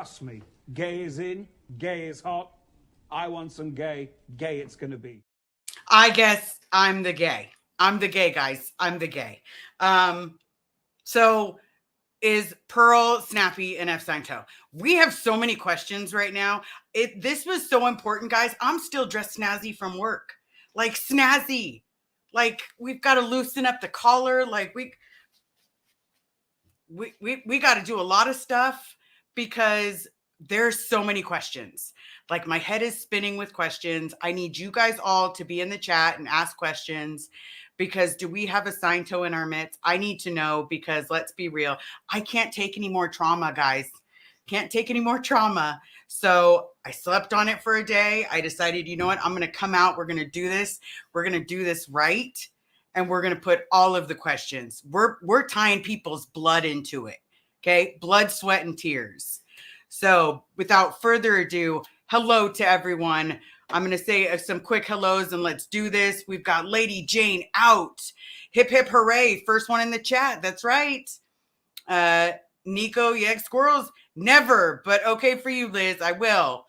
Trust me, gay is in, gay is hot. I want some gay, gay it's gonna be. I guess I'm the gay. I'm the gay, guys. I'm the gay. So is Pearl Snappy and FCIENTO? We have so many questions right now. This was so important, guys. I'm still dressed snazzy from work. Like snazzy. Like we've got to loosen up the collar. Like we got to do a lot of stuff because there's so many questions. Like my head is spinning with questions. I need you guys all to be in the chat and ask questions because do we have a FCIENTO in our midst? I need to know because let's be real. I can't take any more trauma, guys. Can't take any more trauma. So I slept on it for a day. I decided, you know what? I'm going to come out. We're going to do this. We're going to do this right. And we're going to put all of the questions. We're tying people's blood into it. Okay. Blood, sweat, and tears. So without further ado, hello to everyone. I'm going to say some quick hellos and let's do this. We've got Lady Jane out. Hip, hip, hooray. First one in the chat. That's right. Nico, yeah, squirrels. Never, but okay for you, Liz. I will.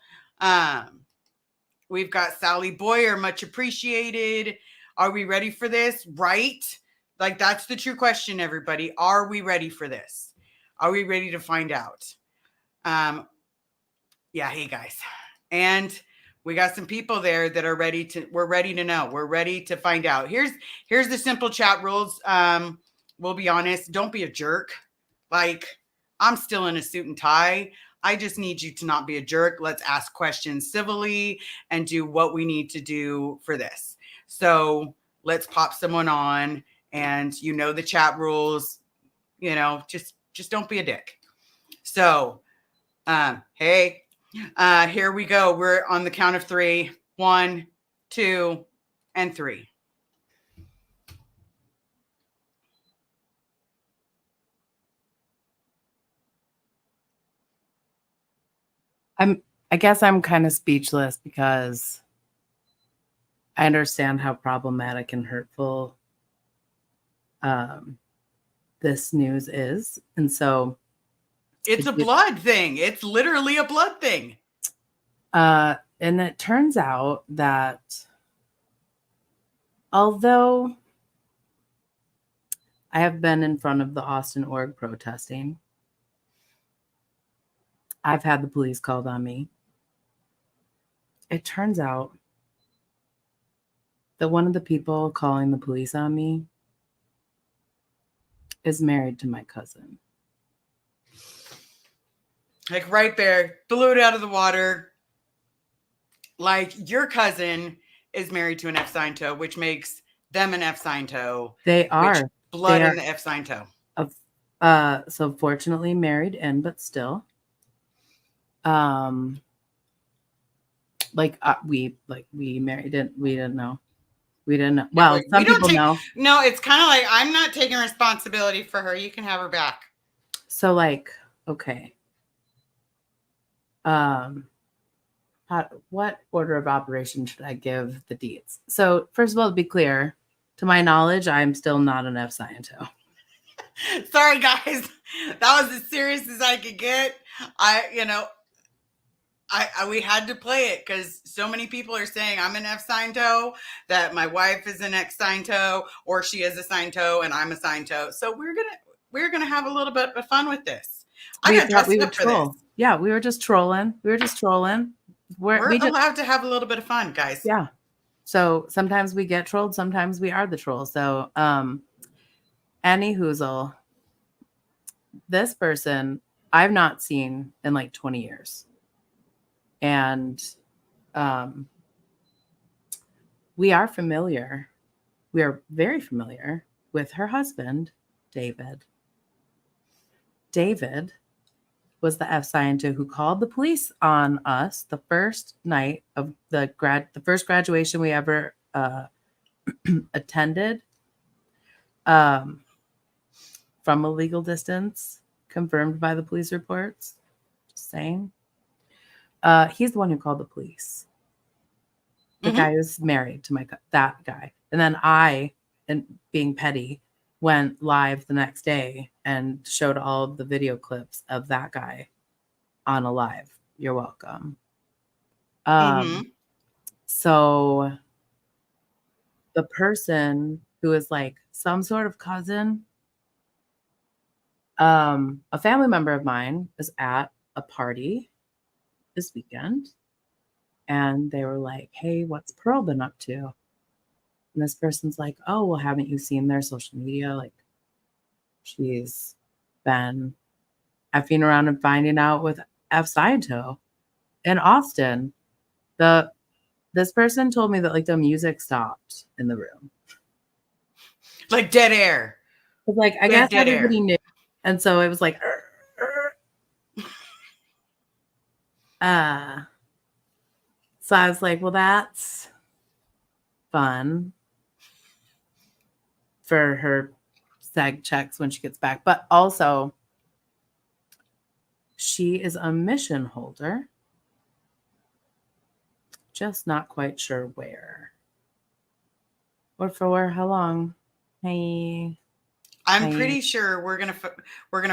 We've got Sally Boyer. Much appreciated. Are we ready for this? Right? Like that's the true question, everybody. Are we ready for this? Are we ready to find out? Yeah, hey guys. And we got some people there that are ready to, we're ready to know. We're ready to find out. Here's the simple chat rules. We'll be honest. Don't be a jerk. Like I'm still in a suit and tie. I just need you to not be a jerk. Let's ask questions civilly and do what we need to do for this. So let's pop someone on and you know the chat rules, you know, just don't be a dick. So, hey, here we go. We're on the count of 3. 1, 2, and 3. I guess I'm kind of speechless because I understand how problematic and hurtful this news is. And so it's a blood thing. It's literally a blood thing. And it turns out that although I have been in front of the Austin org protesting, I've had the police called on me. It turns out that one of the people calling the police on me is married to my cousin. Like right there, blew it out of the water. Like your cousin is married to an FCIENTO, which makes them an FCIENTO. They are. Blood in the FCIENTO. So fortunately married in, but still. We married in, we didn't know. Well, some people know. No, it's kind of like I'm not taking responsibility for her. You can have her back. So like, okay. What order of operation should I give the deeds? So first of all, to be clear, to my knowledge, I'm still not an FCIENTO. Sorry, guys. That was as serious as I could get. We had to play it because so many people are saying I'm an FCIENTO, that my wife is an FCIENTO, or she is a FCIENTO and I'm a FCIENTO. So we're gonna have a little bit of fun with this. I got dressed up for this. Yeah, we were just trolling. We're allowed to have a little bit of fun, guys. Yeah. So sometimes we get trolled, sometimes we are the troll. So any hoozle, this person I've not seen in like 20 years. And we are familiar. We are very familiar with her husband, David. David was the FCIENTO who called the police on us the first night of the first graduation we ever attended from a legal distance, confirmed by the police reports. Just saying. He's the one who called the police. The guy who's married to that guy. And then I, and being petty, went live the next day and showed all of the video clips of that guy on a live. You're welcome. Mhm. So the person who is like some sort of cousin, a family member of mine was at a party this weekend, and they were like, "Hey, what's Pearl been up to?" And this person's like, "Oh, well, haven't you seen their social media? Like, she's been effing around and finding out with FCIENTO in Austin." This person told me that like the music stopped in the room. Like dead air. But like I Like guess dead everybody air. knew, and so it was like, so I was like, well, that's fun for her seg checks when she gets back, but also she is a mission holder, just not quite sure where or for how long. Hey, I'm pretty sure we're gonna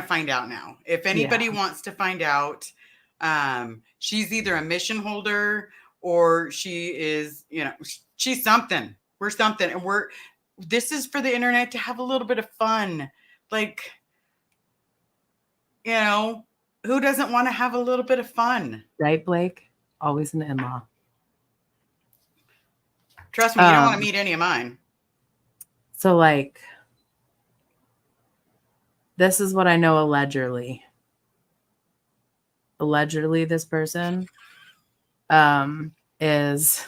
find out now. If anybody wants to find out, she's either a mission holder or she is, she's something. We're something, and this is for the internet to have a little bit of fun. Like, who doesn't want to have a little bit of fun? Right, Blake? Always an in-law. Trust me, you don't want to meet any of mine. So, like, this is what I know allegedly. Allegedly, this person is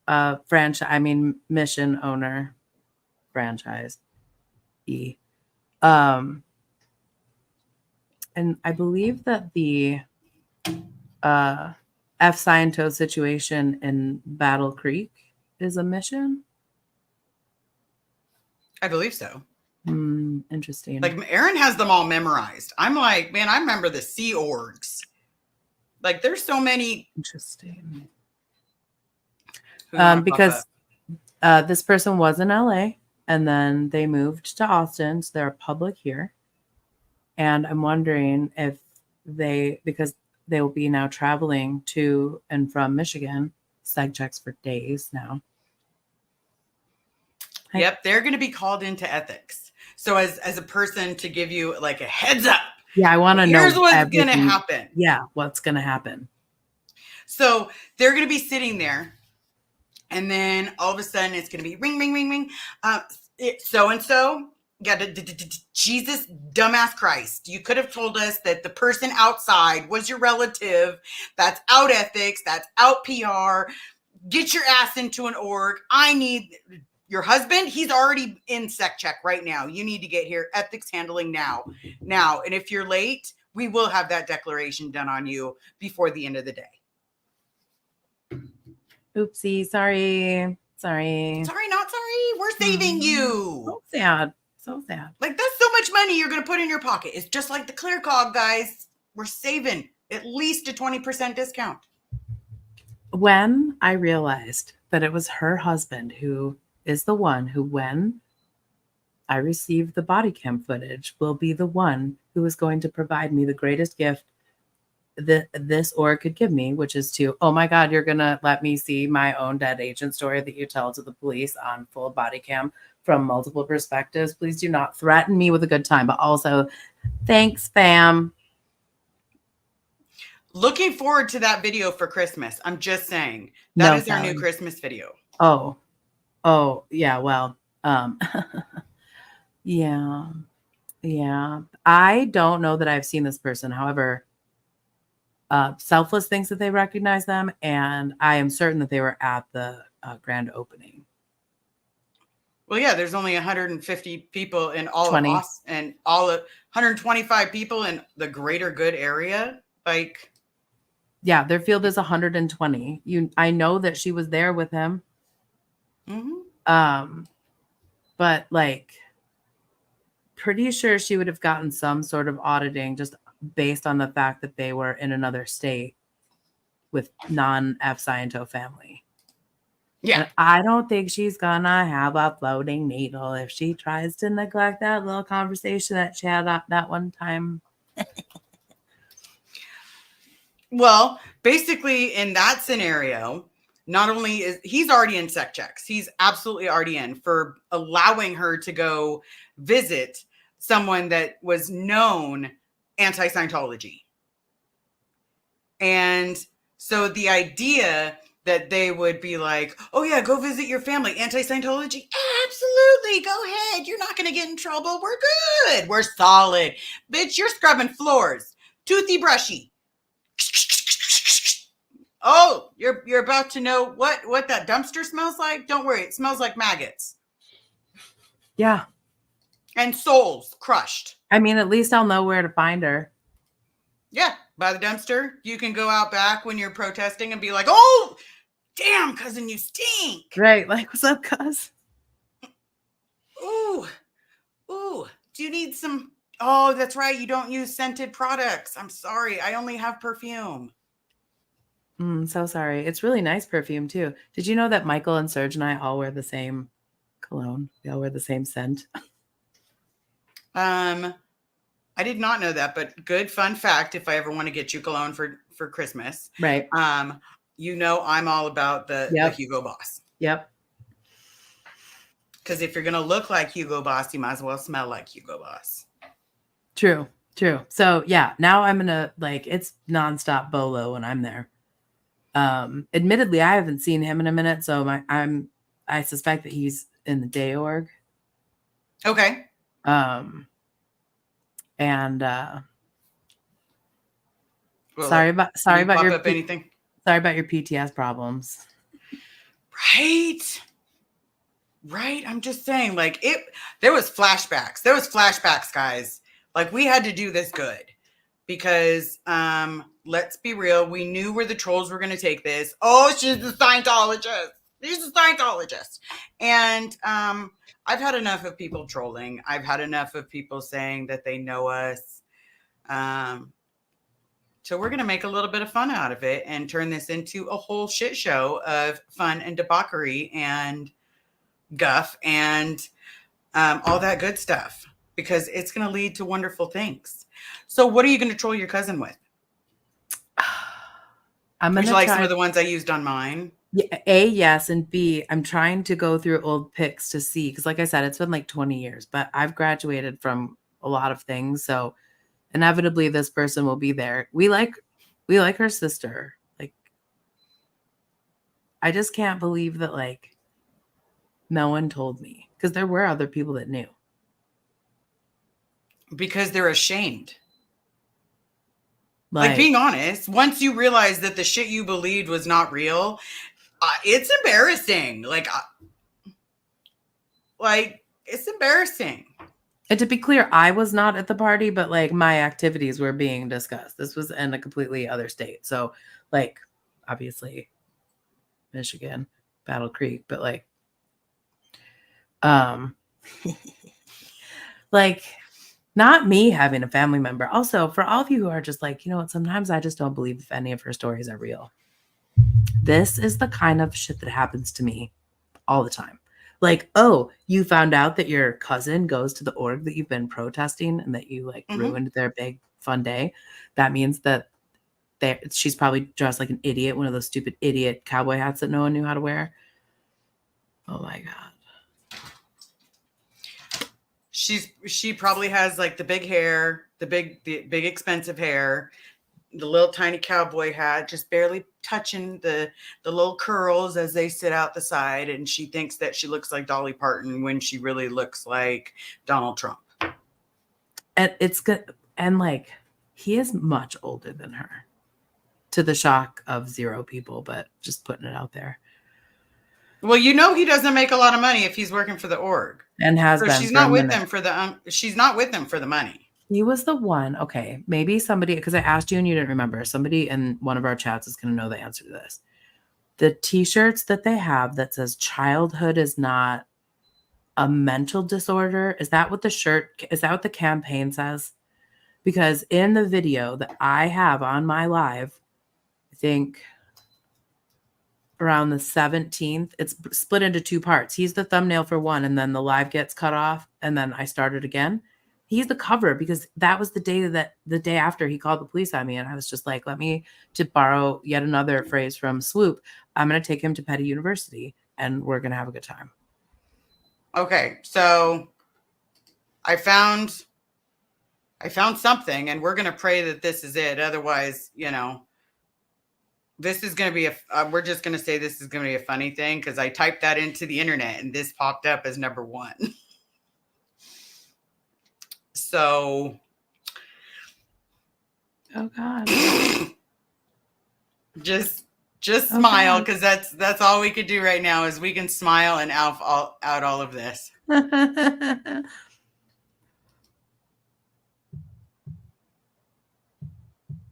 a franchise, mission owner, franchise. And I believe that the FCIENTO situation in Battle Creek is a mission. I believe so. Interesting. Like Aaron has them all memorized. I'm like, man, I remember the Sea Orgs. Like there's so many. Interesting. Because this person was in LA and then they moved to Austin. So they're public here. And I'm wondering if because they will be now traveling to and from Michigan, seg checks for days now. Yep, they're going to be called into ethics. So as a person to give you like a heads up. Yeah, I want to know. Here's what's going to happen. Yeah, what's going to happen. So they're going to be sitting there. And then all of a sudden it's going to be ring, ring, ring, ring. So-and-so. Jesus, dumbass Christ. You could have told us that the person outside was your relative. That's out ethics. That's out PR. Get your ass into an org. I need your husband. He's already in sec check right now. You need to get here. Ethics handling now. And if you're late, we will have that declaration done on you before the end of the day. Oopsie. Sorry, not sorry. We're saving you. So sad. Like that's so much money you're going to put in your pocket. It's just like the clear cog, guys. We're saving at least a 20% discount. When I realized that it was her husband who is the one who, when I receive the body cam footage, will be the one who is going to provide me the greatest gift that this org could give me, which is to, oh my God, you're going to let me see my own dead agent story that you tell to the police on full body cam from multiple perspectives. Please do not threaten me with a good time, but also thanks, fam. Looking forward to that video for Christmas. I'm just saying that is our new Christmas video. Oh, yeah. Well, yeah. I don't know that I've seen this person. However, Selfless thinks that they recognize them, and I am certain that they were at the grand opening. Well, yeah, there's only 150 people in all of Austin, and all of 125 people in the greater good area. Like, yeah, their field is 120. I know that she was there with him. Mm-hmm. But like, pretty sure she would have gotten some sort of auditing just based on the fact that they were in another state with non-FCIENTO family. Yeah. And I don't think she's gonna have a floating needle if she tries to neglect that little conversation that she had that one time. Well, basically, in that scenario, not only is he's already in sec checks, he's absolutely already in for allowing her to go visit someone that was known anti-Scientology. And so the idea that they would be like, oh yeah, go visit your family, anti-Scientology, absolutely, go ahead. You're not going to get in trouble. We're good. We're solid. Bitch, you're scrubbing floors. Toothy brushy. Oh, you're about to know what that dumpster smells like? Don't worry, it smells like maggots. Yeah. And souls crushed. I mean, at least I'll know where to find her. Yeah, by the dumpster. You can go out back when you're protesting and be like, oh, damn, cousin, you stink. Right. Like, what's up, cuz? Ooh, do you need some? Oh, that's right. You don't use scented products. I'm sorry. I only have perfume. So sorry. It's really nice perfume too. Did you know that Michael and Serge and I all wear the same cologne? We all wear the same scent. I did not know that, but good fun fact. If I ever want to get you cologne for Christmas, Right. you know I'm all about the Hugo Boss. Yep. Because if you're gonna look like Hugo Boss, you might as well smell like Hugo Boss. True. So yeah, now I'm gonna it's nonstop bolo when I'm there. Admittedly, I haven't seen him in a minute, so I suspect that he's in the day org. Okay. And Well, sorry about your anything. Sorry about your PTS problems. Right. I'm just saying, there was flashbacks, guys. Like, we had to do this good because, let's be real. We knew where the trolls were going to take this. Oh, she's a Scientologist. And, I've had enough of people trolling. I've had enough of people saying that they know us. So we're going to make a little bit of fun out of it and turn this into a whole shit show of fun and debauchery and guff and all that good stuff, because it's going to lead to wonderful things. So what are you going to troll your cousin with? Would you like some of the ones I used on mine? Yeah, A, yes, and B, I'm trying to go through old pics to see, because like I said, it's been like 20 years, but I've graduated from a lot of things, so inevitably this person will be there. We like her sister. Like, I just can't believe that no one told me, because there were other people that knew. Because they're ashamed. Like, being honest, once you realize that the shit you believed was not real, it's embarrassing. It's embarrassing. And to be clear, I was not at the party, but my activities were being discussed. This was in a completely other state. So obviously Michigan, Battle Creek, but not me having a family member. Also, for all of you who are just you know what, sometimes I just don't believe if any of her stories are real. This is the kind of shit that happens to me all the time. Oh, you found out that your cousin goes to the org that you've been protesting and that you ruined their big fun day. That means that she's probably dressed like an idiot, one of those stupid idiot cowboy hats that no one knew how to wear. Oh my God. She probably has the big hair, the big expensive hair, the little tiny cowboy hat, just barely touching the little curls as they sit out the side. And she thinks that she looks like Dolly Parton when she really looks like Donald Trump. And it's good. And he is much older than her, to the shock of zero people, but just putting it out there. Well, he doesn't make a lot of money if he's working for the org. And has been. She's not with them for she's not with them for the money. He was the one. Okay, maybe somebody, because I asked you and you didn't remember. Somebody in one of our chats is going to know the answer to this. The t-shirts that they have that says childhood is not a mental disorder. Is that what the campaign says? Because in the video that I have on my live, I think around the 17th, it's split into two parts. He's the thumbnail for one, and then the live gets cut off, and then I started again. He's the cover because that was the day after he called the police on me. And I was just like, to borrow yet another phrase from Swoop, I'm going to take him to Petty University and we're going to have a good time. Okay. So I found something, and we're going to pray that this is it. Otherwise, this is going to be we're just going to say this is going to be a funny thing because I typed that into the internet and this popped up as number 1. So, oh God, just smile, because that's all we could do right now is we can smile and out all of this.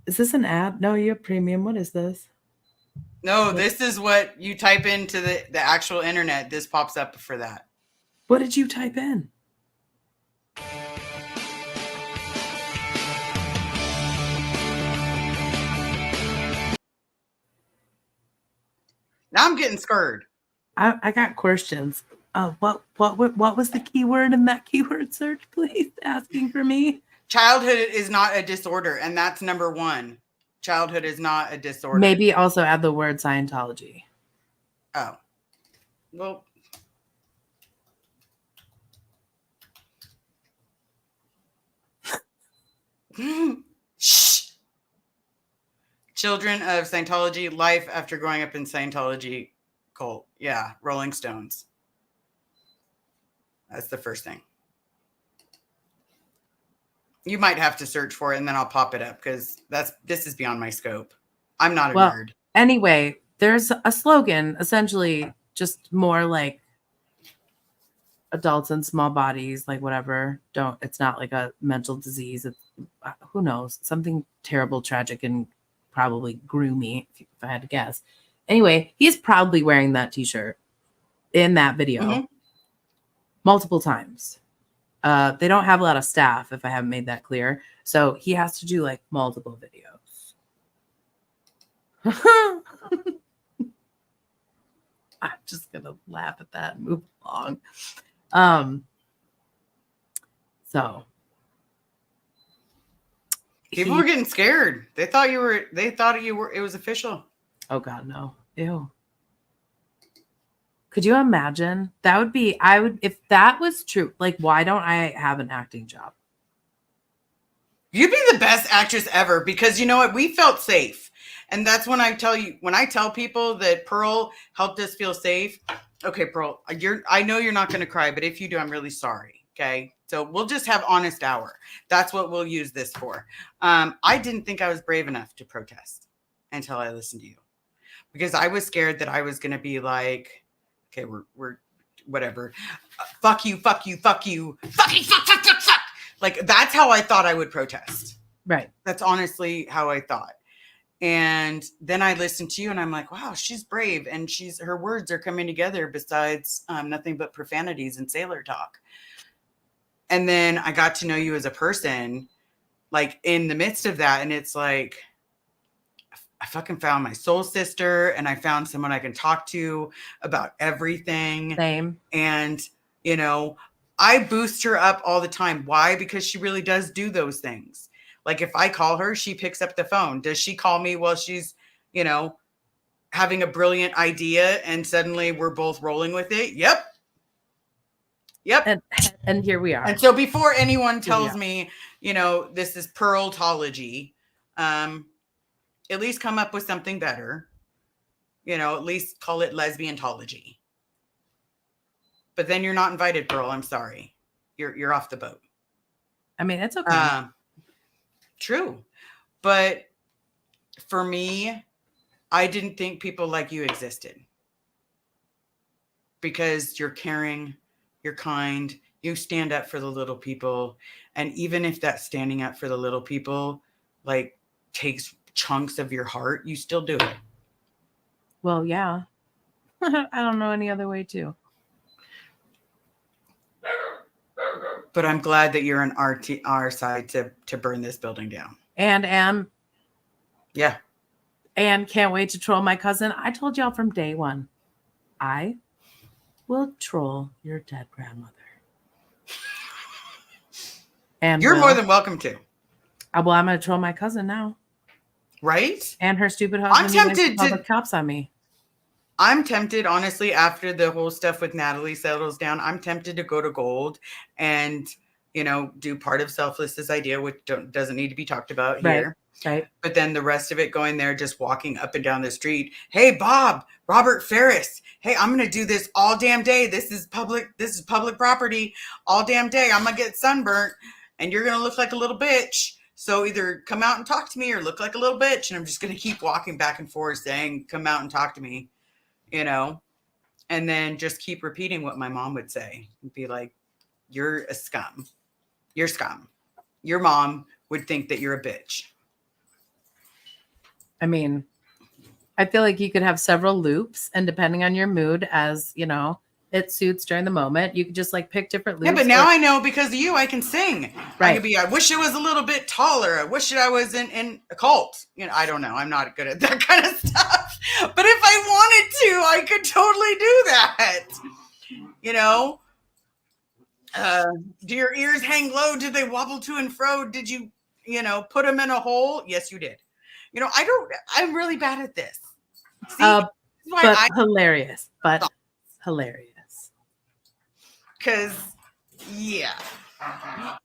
Is this an ad? No, you have premium. What is this? No, this is what you type into the actual internet. This pops up for that. What did you type in? Now I'm getting scared. I got questions. What was the keyword in that keyword search, please? Asking for me. Childhood is not a disorder, and that's number 1. Childhood is not a disorder. Maybe also add the word Scientology. Oh. Well. Shh. Children of Scientology, life after growing up in Scientology cult. Yeah, Rolling Stones. That's the first thing. You might have to search for it and then I'll pop it up because this is beyond my scope. I'm not a nerd. Anyway, there's a slogan, essentially just more like adults in small bodies, like whatever. It's not like a mental disease. It's, who knows? Something terrible, tragic, and probably groomy, if I had to guess. Anyway, he's probably wearing that t-shirt in that video multiple times. They don't have a lot of staff, if I haven't made that clear. So he has to do like multiple videos. I'm just going to laugh at that and move along. So people were getting scared. They thought it was official. Oh God, no. Ew. Could you imagine? If that was true, like, why don't I have an acting job? You'd be the best actress ever because you know what? We felt safe. And that's when I tell people that Pearl helped us feel safe. Okay, Pearl, I know you're not going to cry, but if you do, I'm really sorry. Okay. So we'll just have honest hour. That's what we'll use this for. I didn't think I was brave enough to protest until I listened to you because I was scared that I was going to be like, okay, we're whatever. Fuck you, fuck you, fuck you. Fucking fuck. Like, that's how I thought I would protest. Right. That's honestly how I thought. And then I listened to you and I'm like, wow, she's brave. And her words are coming together besides nothing but profanities and sailor talk. And then I got to know you as a person, like in the midst of that. And it's like, I fucking found my soul sister and I found someone I can talk to about everything. Same. And, I boost her up all the time. Why? Because she really does do those things. Like if I call her, she picks up the phone. Does she call me while she's, having a brilliant idea and suddenly we're both rolling with it? Yep. And here we are. And so before anyone tells me, this is Pearltology, at least come up with something better. At least call it Lesbiantology. But then you're not invited, Pearl. I'm sorry. You're off the boat. I mean, it's okay. True. But for me, I didn't think people like you existed. Because you're caring, you're kind, you stand up for the little people. And even if that standing up for the little people, like, takes chunks of your heart, you still do it. Well, yeah. I don't know any other way to. But I'm glad that you're on our side to burn this building down. And yeah. And can't wait to troll my cousin. I told y'all from day one, I will troll your dead grandmother. And You're more than welcome to. well, I'm going to troll my cousin now. Right? And her stupid husband. I'm tempted to call to the cops on me. I'm tempted, honestly, after the whole stuff with Natalie settles down, I'm tempted to go to Gold and, do part of Selfless's idea, which doesn't need to be talked about here. Right. But then the rest of it going there, just walking up and down the street. Hey, Bob, Robert Ferris. Hey, I'm going to do this all damn day. This is public property all damn day. I'm going to get sunburnt and you're going to look like a little bitch. So either come out and talk to me or look like a little bitch. And I'm just going to keep walking back and forth saying, come out and talk to me. And then just keep repeating what my mom would say and be like, you're a scum. You're scum. Your mom would think that you're a bitch. I mean, I feel like you could have several loops, and depending on your mood, as it suits during the moment, you could just like pick different loops. Yeah, but now I know because of you, I can sing. Right. I could be, I wish it was a little bit taller. I wish I was in a cult. I don't know. I'm not good at that kind of stuff. But if I wanted to, I could totally do that. Do your ears hang low? Did they wobble to and fro? Did you, put them in a hole? Yes, you did. I'm really bad at this. See, hilarious. But hilarious. Because, yeah. I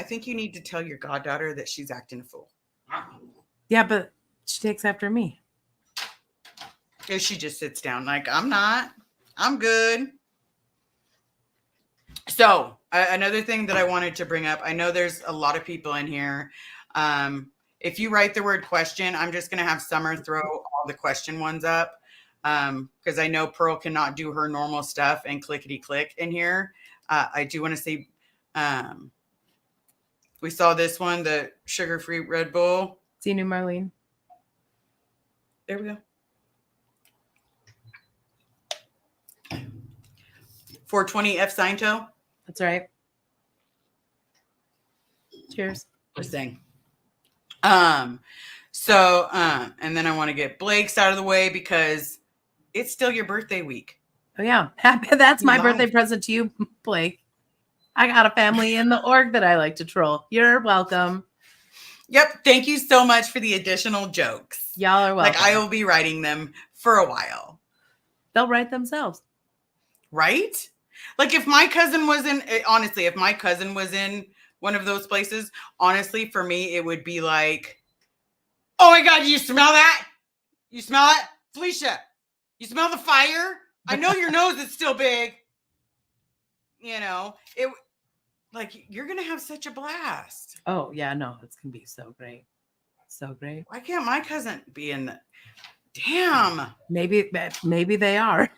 think you need to tell your goddaughter that she's acting a fool. Yeah, but she takes after me. If she just sits down like, I'm not. I'm good. So, another thing that I wanted to bring up, I know there's a lot of people in here. If you write the word question, I'm just going to have Summer throw all the question ones up because I know Pearl cannot do her normal stuff and clickety click in here. I do want to say we saw this one, the sugar-free Red Bull. See you, Marlene. There we go. 420 FCIENTO. That's right. Cheers. Just saying. And then I want to get Blake's out of the way because it's still your birthday week. Oh yeah. That's my birthday present to you, Blake. I got a family in the org that I like to troll. You're welcome. Yep. Thank you so much for the additional jokes. Y'all are welcome. Like I will be writing them for a while. They'll write themselves. Right? Like if my cousin was in one of those places, honestly, for me, it would be like, oh my God, you smell that? You smell it? Felicia, you smell the fire? I know your nose is still big. You're going to have such a blast. Oh, yeah, no, it's going to be so great. So great. Why can't my cousin be in the... Damn. Maybe they are.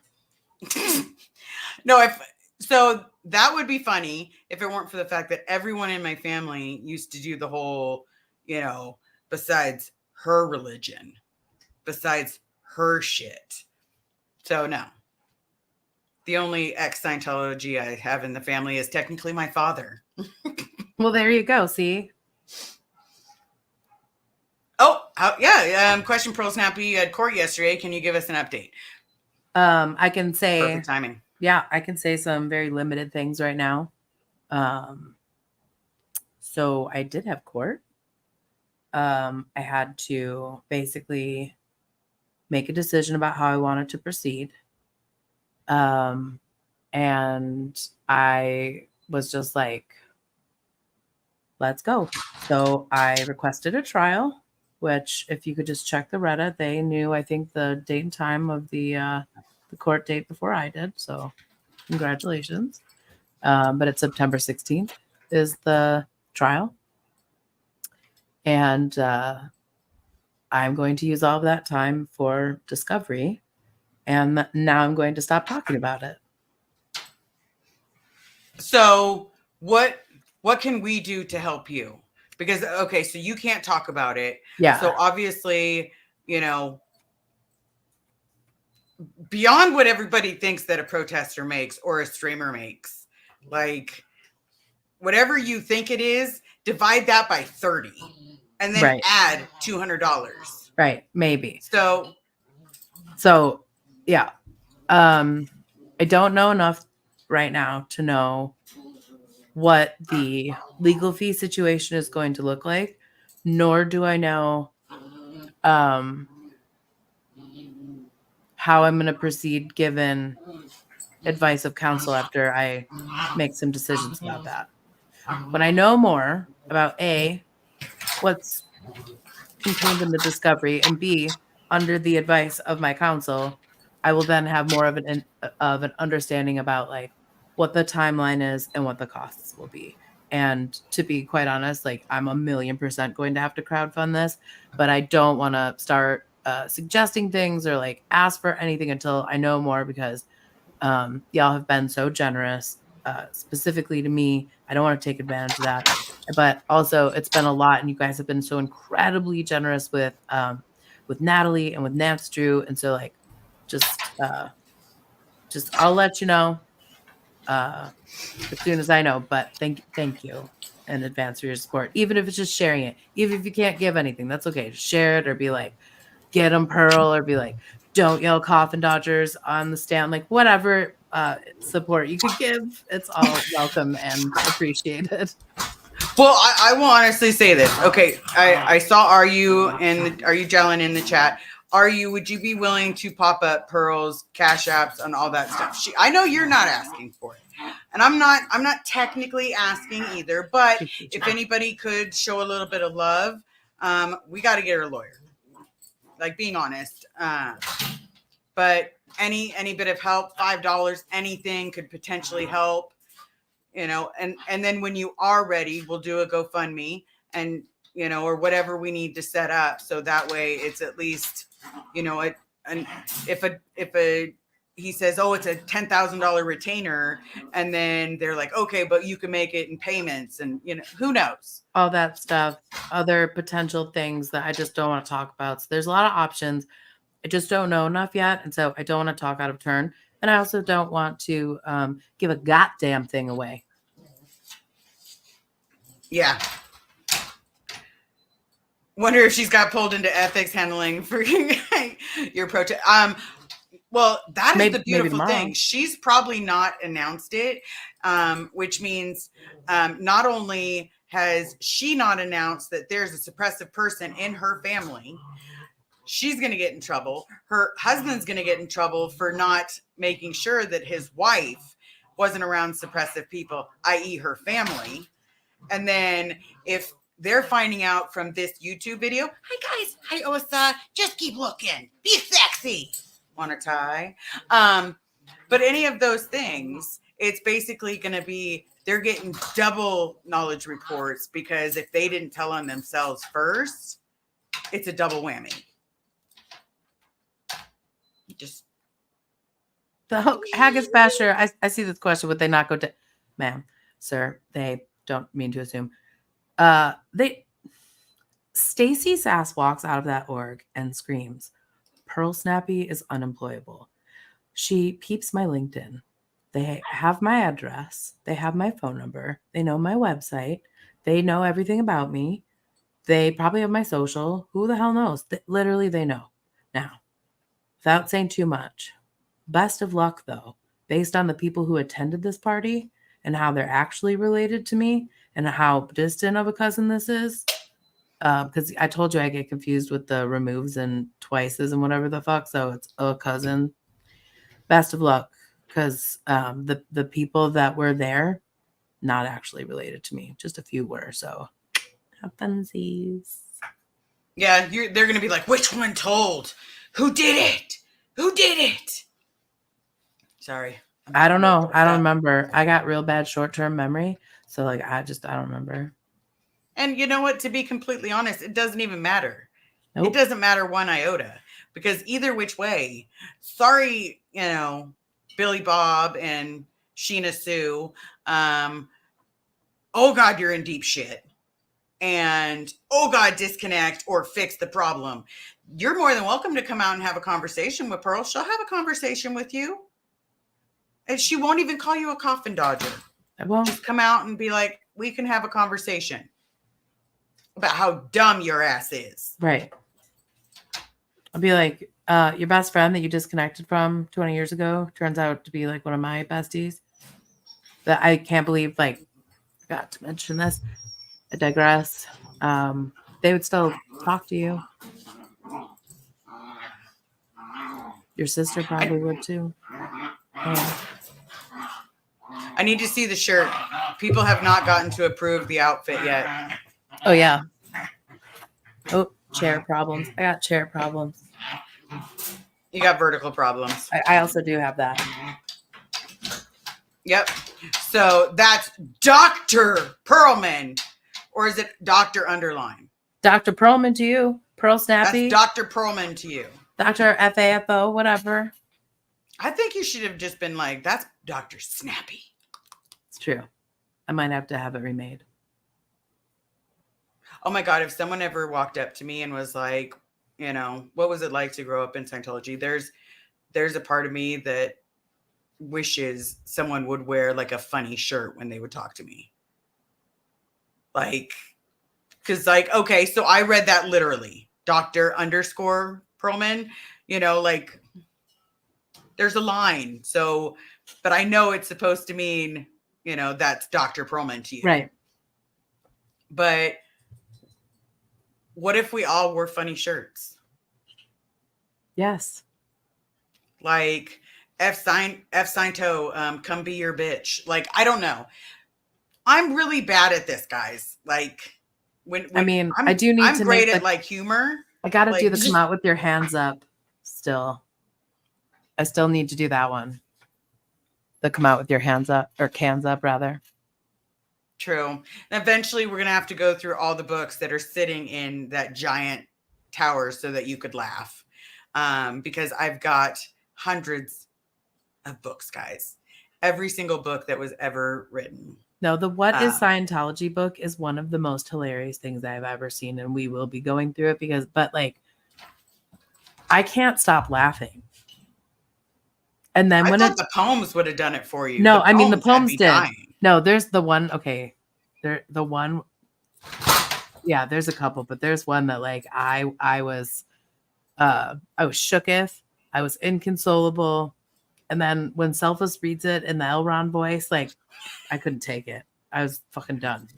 No, so that would be funny if it weren't for the fact that everyone in my family used to do the whole, besides her religion, besides her shit. So no. The only ex-Scientology I have in the family is technically my father. Well, there you go. See? Oh, yeah. Question PEARLSNAPPY. You had court yesterday. Can you give us an update? I can say... Perfect timing. Yeah, I can say some very limited things right now. So I did have court. I had to basically make a decision about how I wanted to proceed. And I was just like, let's go. So I requested a trial, which if you could just check the Reddit, they knew, I think, the date and time of the court date before I did. So congratulations. But it's September 16th is the trial. And I'm going to use all of that time for discovery. And now I'm going to stop talking about it. So what can we do to help you? Because, okay, so you can't talk about it. Yeah. So obviously, beyond what everybody thinks that a protester makes or a streamer makes, like whatever you think it is, divide that by 30 and then add $200. Right. Maybe. So yeah. I don't know enough right now to know what the legal fee situation is going to look like, nor do I know how I'm going to proceed given advice of counsel after I make some decisions about that. When I know more about A, what's contained in the discovery, and B, under the advice of my counsel, I will then have more of an understanding about like what the timeline is and what the costs will be. And to be quite honest, like I'm 1,000,000% going to have to crowdfund this, but I don't want to start suggesting things or like ask for anything until I know more, because y'all have been so generous, specifically to me. I don't want to take advantage of that, but also it's been a lot, and you guys have been so incredibly generous with Natalie and with Nance Drew, and so like just I'll let you know as soon as I know. But thank you in advance for your support, even if it's just sharing it. Even if you can't give anything, that's okay. Just share it, or be like, get them Pearl, or be like, don't yell coffin dodgers on the stand, like whatever support you could give, it's all welcome and appreciated. Well, I will honestly say this. Okay, I saw Are You Jellin in the chat. Would you be willing to pop up Pearl's Cash Apps and all that stuff? I know you're not asking for it, and I'm not technically asking either. But if anybody could show a little bit of love, we got to get her a lawyer. Like, being honest, but any bit of help, $5, anything could potentially help, you know. And then when you are ready, we'll do a GoFundMe, and you know, or whatever we need to set up, so that way it's at least, you know, if he says, oh, it's a $10,000 retainer, and then they're like, okay, but you can make it in payments, and you know, who knows, all that stuff, other potential things that I just don't want to talk about. So there's a lot of options. I just don't know enough yet, and so I don't want to talk out of turn, and I also don't want to give a goddamn thing away. Yeah. Wonder if she's got pulled into ethics handling for your protest. Well, that is the beautiful thing. She's probably not announced it, which means not only has she not announced that there's a suppressive person in her family, she's going to get in trouble. Her husband's going to get in trouble for not making sure that his wife wasn't around suppressive people, i.e. her family. And then if they're finding out from this YouTube video, hi guys, hi Osa, just keep looking, be sexy, want a tie? But any of those things, it's basically going to be, they're getting double knowledge reports, because if they didn't tell on themselves first, it's a double whammy. Just the Haggis Basher. I see this question. Would they not go to, ma'am, sir? They don't mean to assume. Stacy Sass walks out of that org and screams, PEARLSNAPPY is unemployable. She peeps my LinkedIn. They have my address. They have my phone number. They know my website. They know everything about me. They probably have my social. Who the hell knows? Literally, they know. Now, without saying too much, best of luck, though, based on the people who attended this party and how they're actually related to me and how distant of a cousin this is. Because I told you I get confused with the removes and twices and whatever the fuck. So it's a cousin. Best of luck, because the people that were there, not actually related to me. Just a few were. So have funsies. Yeah, they're going to be like, which one told? Who did it? Who did it? Sorry. I don't know. I don't remember. I got real bad short-term memory. So like, I don't remember. And you know what? To be completely honest, it doesn't even matter. Nope. It doesn't matter one iota, because either which way, sorry, you know, Billy Bob and Sheena Sue. Oh God, you're in deep shit. And oh God, disconnect or fix the problem. You're more than welcome to come out and have a conversation with Pearl. She'll have a conversation with you. And she won't even call you a coffin dodger. I won't. Just come out and be like, we can have a conversation about how dumb your ass is. Right. I'll be like, your best friend that you disconnected from 20 years ago turns out to be like one of my besties. That I can't believe, like, Forgot to mention this. I digress. They would still talk to you. Your sister probably would too. Yeah. I need to see the shirt. People have not gotten to approve the outfit yet. Oh yeah. Oh, chair problems. I got chair problems. You got vertical problems. I also do have that. Yep. So that's Dr. Perlman. Or is it Dr. Underline? Dr. Perlman to you. Pearl Snappy. That's Dr. Perlman to you. Dr. FAFO, whatever. I think you should have just been like, that's Dr. Snappy. It's true. I might have to have it remade. Oh my God, if someone ever walked up to me and was like, you know, what was it like to grow up in Scientology? There's a part of me that wishes someone would wear like a funny shirt when they would talk to me. Like, because like, okay, so I read that literally. Dr. _ Perlman, you know, like there's a line. So, but I know it's supposed to mean, you know, that's Dr. Perlman to you. Right. But what if we all wore funny shirts? Yes. Like FCIENTO, come be your bitch. Like, I don't know. I'm really bad at this, guys. Like, when I mean, I do need I'm to great make at like humor. I got to like, do the just- come out with your hands up still. I still need to do that one. The come out with your hands up, or cans up rather. True. And eventually we're going to have to go through all the books that are sitting in that giant tower so that you could laugh. Because I've got hundreds of books, guys. Every single book that was ever written. No, the What is Scientology book is one of the most hilarious things I've ever seen. And we will be going through it but like, I can't stop laughing. And then I thought the poems would have done it for you. No, I mean, the poems had me did. dying. No, there's the one. Okay. The one. Yeah, there's a couple, but there's one that like, I was shooketh. I was inconsolable. And then when Selphus reads it in the Elrond voice, like I couldn't take it. I was fucking done.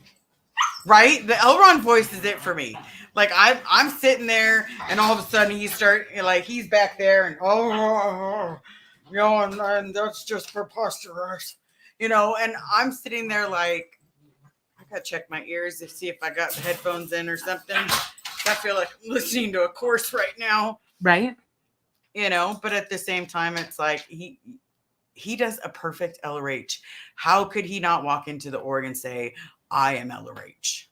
Right? The Elrond voice is it for me. Like I'm sitting there and all of a sudden he's back there and you know, and that's just preposterous. You know, and I'm sitting there like I gotta check my ears to see if I got the headphones in or something. I feel like I'm listening to a course right now. Right? You know, but at the same time, it's like he does a perfect LRH. How could he not walk into the org and say, I am LRH?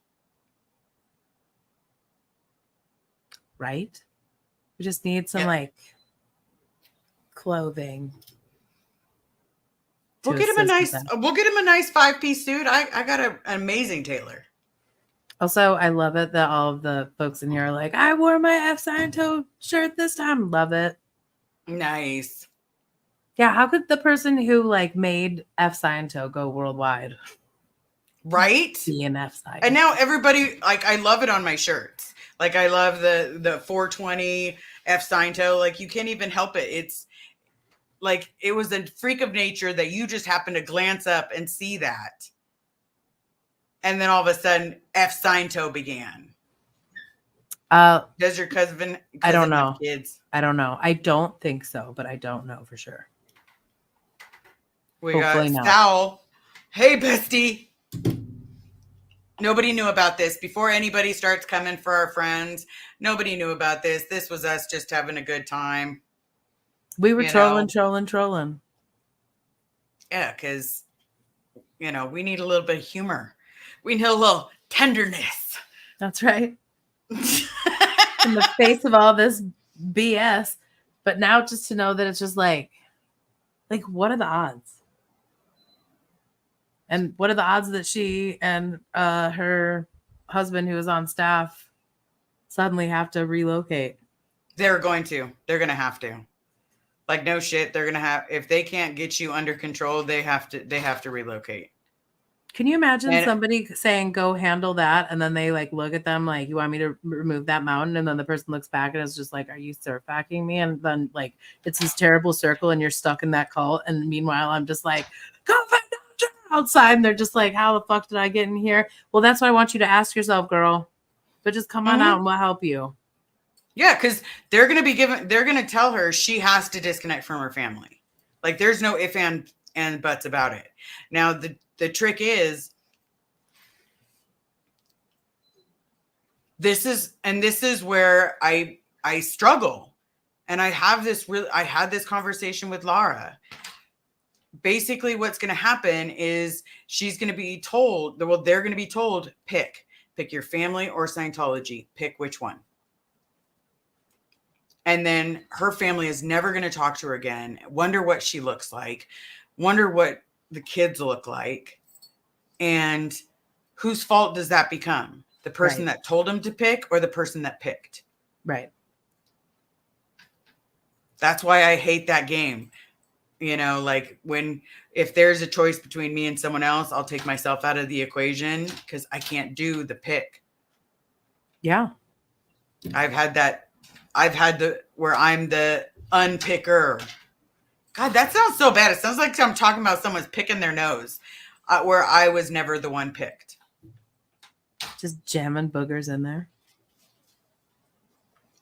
Right? We just need some like clothing. We'll get him a nice 5-piece suit. I got an amazing tailor. Also, I love it that all of the folks in here are like, I wore my FCIENTO shirt this time. Love it. Nice. Yeah, how could the person who like made FCIENTO go worldwide? Right? Be an FCIENTO. And now everybody, like, I love it on my shirts. Like, I love the 420 FCIENTO. Like, you can't even help it. It's like, it was a freak of nature that you just happened to glance up and see that. And then all of a sudden, FCIENTO began. Does your cousin I don't know. have kids? I don't know. I don't think so, but I don't know for sure. We Hopefully got not. Sal. Hey, bestie. Nobody knew about this. Before anybody starts coming for our friends, nobody knew about this. This was us just having a good time. We were trolling. Yeah, because, you know, we need a little bit of humor. We need a little tenderness. That's right. In the face of all this BS. But now just to know that it's just like what are the odds? And what are the odds that she and her husband who is on staff suddenly have to relocate? They're going to have to. Like, no shit. They're going to have, if they can't get you under control, they have to relocate. Can you imagine somebody saying, go handle that? And then they like look at them like, you want me to remove that mountain? And then the person looks back and is just like, are you surf hacking me? And then like, it's this terrible circle and you're stuck in that cult. And meanwhile, I'm just like, go find out. outside and they're just like, how the fuck did I get in here? Well, that's what I want you to ask yourself, girl. But just come on out and we'll help you. Yeah, because they're going to tell her she has to disconnect from her family. Like, there's no if and buts about it. Now, the trick is, this is where I struggle. And I had this conversation with Lara. Basically, what's going to happen is she's going to be told, well, they're going to be told, pick your family or Scientology, pick which one. And then her family is never going to talk to her again. Wonder what she looks like. Wonder what the kids look like. And whose fault does that become? The person that told them to pick or the person that picked? Right. That's why I hate that game. You know, like if there's a choice between me and someone else, I'll take myself out of the equation because I can't do the pick. Yeah. I've had where I'm the unpicker. God, that sounds so bad. It sounds like I'm talking about someone's picking their nose, where I was never the one picked. Just jamming boogers in there.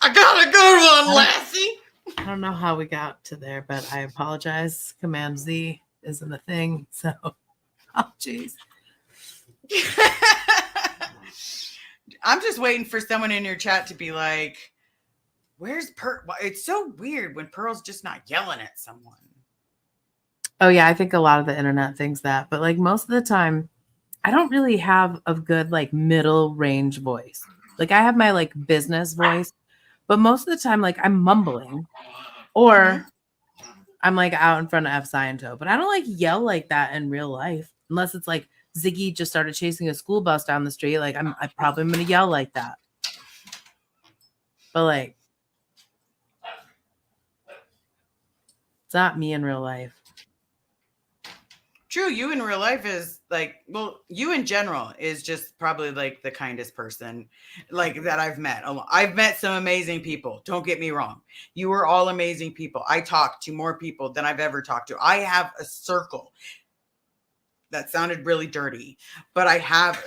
I got a good one, Lassie. I don't know how we got to there, but I apologize. Command Z isn't a thing. So, oh, jeez. I'm just waiting for someone in your chat to be like, where's Pearl? It's so weird when Pearl's just not yelling at someone. Oh, yeah. I think a lot of the internet thinks that. But like most of the time, I don't really have a good like middle range voice. Like I have my like business voice, but most of the time, like I'm mumbling or I'm like out in front of FCIENTO. But I don't like yell like that in real life unless it's like Ziggy just started chasing a school bus down the street. Like I probably am going to yell like that. But like, it's not me in real life. True, you in real life is like, well, you in general is just probably like the kindest person like that I've met. I've met some amazing people. Don't get me wrong. You are all amazing people. I talk to more people than I've ever talked to. I have a circle. That sounded really dirty, but I have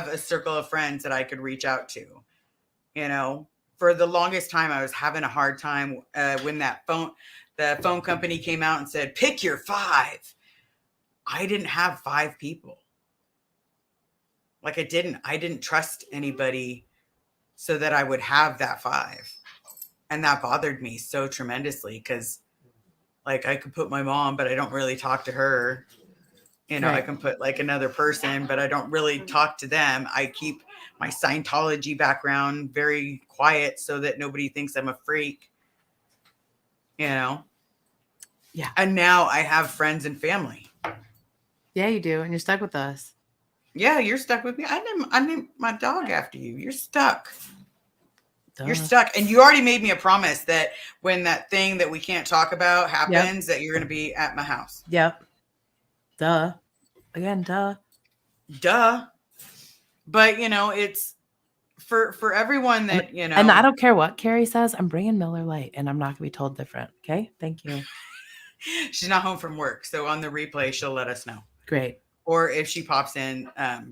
a circle of friends that I could reach out to. You know, for the longest time, I was having a hard time when the phone company came out and said, pick your 5. I didn't have 5 people. Like I didn't trust anybody so that I would have that 5. And that bothered me so tremendously because like I could put my mom, but I don't really talk to her. You know, right. I can put like another person, but I don't really talk to them. I keep my Scientology background very quiet so that nobody thinks I'm a freak. You know? Yeah. And now I have friends and family. Yeah, you do. And you're stuck with us. Yeah, you're stuck with me. I named my dog after you. You're stuck. Duh. You're stuck. And you already made me a promise that when that thing that we can't talk about happens, that you're going to be at my house. Yep. Duh. Again, duh. Duh. But, you know, it's for everyone that, you know. And I don't care what Carrie says. I'm bringing Miller Lite and I'm not going to be told different. Okay? Thank you. She's not home from work. So on the replay, she'll let us know. Great. Or if she pops in, I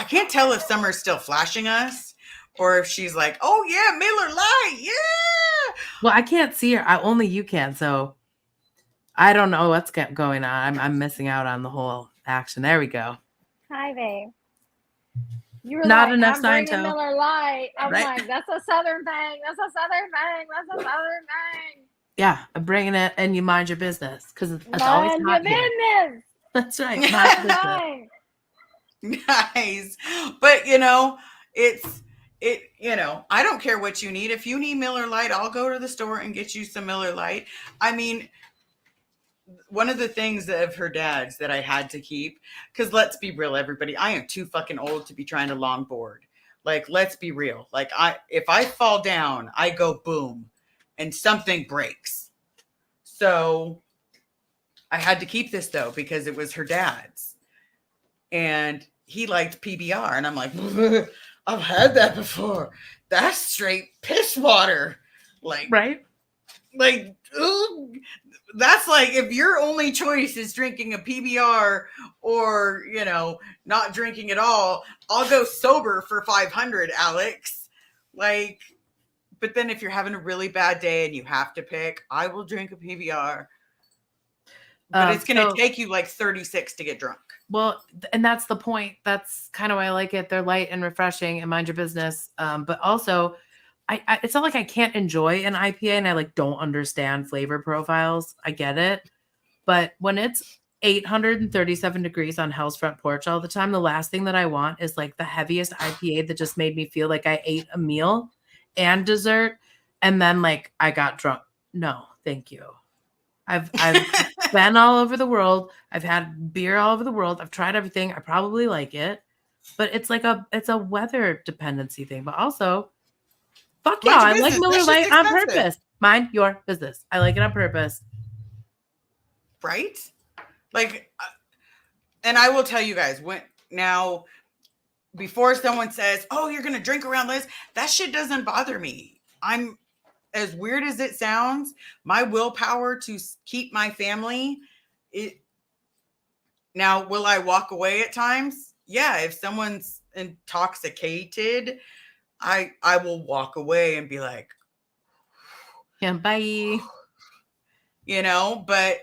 can't tell if Summer's still flashing us or if she's like, oh, yeah, Miller Lite. Yeah. Well, I can't see her. Only you can. So I don't know what's going on. I'm missing out on the whole action. There we go. Hi, babe. You were not like, enough I'm bringing Scientology. Miller Lite. I'm Right? like, that's a Southern thing. That's a Southern thing. That's a Southern thing. Yeah, I'm bringing it, and you mind your business because it's Mind always your hot here. business. That's right. Mind your business. Nice. But, you know, you know, I don't care what you need. If you need Miller Lite, I'll go to the store and get you some Miller Lite. I mean, one of the things of her dad's that I had to keep, because let's be real, everybody, I am too fucking old to be trying to longboard. Like, let's be real. Like, if I fall down, I go boom and something breaks. So I had to keep this though, because it was her dad's and he liked PBR. And I'm like, I've had that before. That's straight piss water. Like, right. Like, ugh, that's like if your only choice is drinking a PBR or, you know, not drinking at all, I'll go sober for 500, Alex. Like, but then if you're having a really bad day and you have to pick, I will drink a PBR. But it's going to take you like 36 to get drunk. Well, and that's the point. That's kind of why I like it. They're light and refreshing and mind your business. But also, I it's not like I can't enjoy an IPA and I like don't understand flavor profiles. I get it. But when it's 837 degrees on Hell's front porch all the time, the last thing that I want is like the heaviest IPA that just made me feel like I ate a meal and dessert and then like I got drunk. No, thank you. I've been all over the world. I've had beer all over the world. I've tried everything. I probably like it, but it's a weather dependency thing. But also, fuck y'all. I like Miller Lite on purpose. Mind your business. I like it on purpose. Right? Like, and I will tell you guys now, before someone says, "Oh, you're gonna drink around Liz," that shit doesn't bother me. I'm, as weird as it sounds, my willpower to keep my family. Now, will I walk away at times? Yeah, if someone's intoxicated, I will walk away and be like, Yeah, bye. You know, but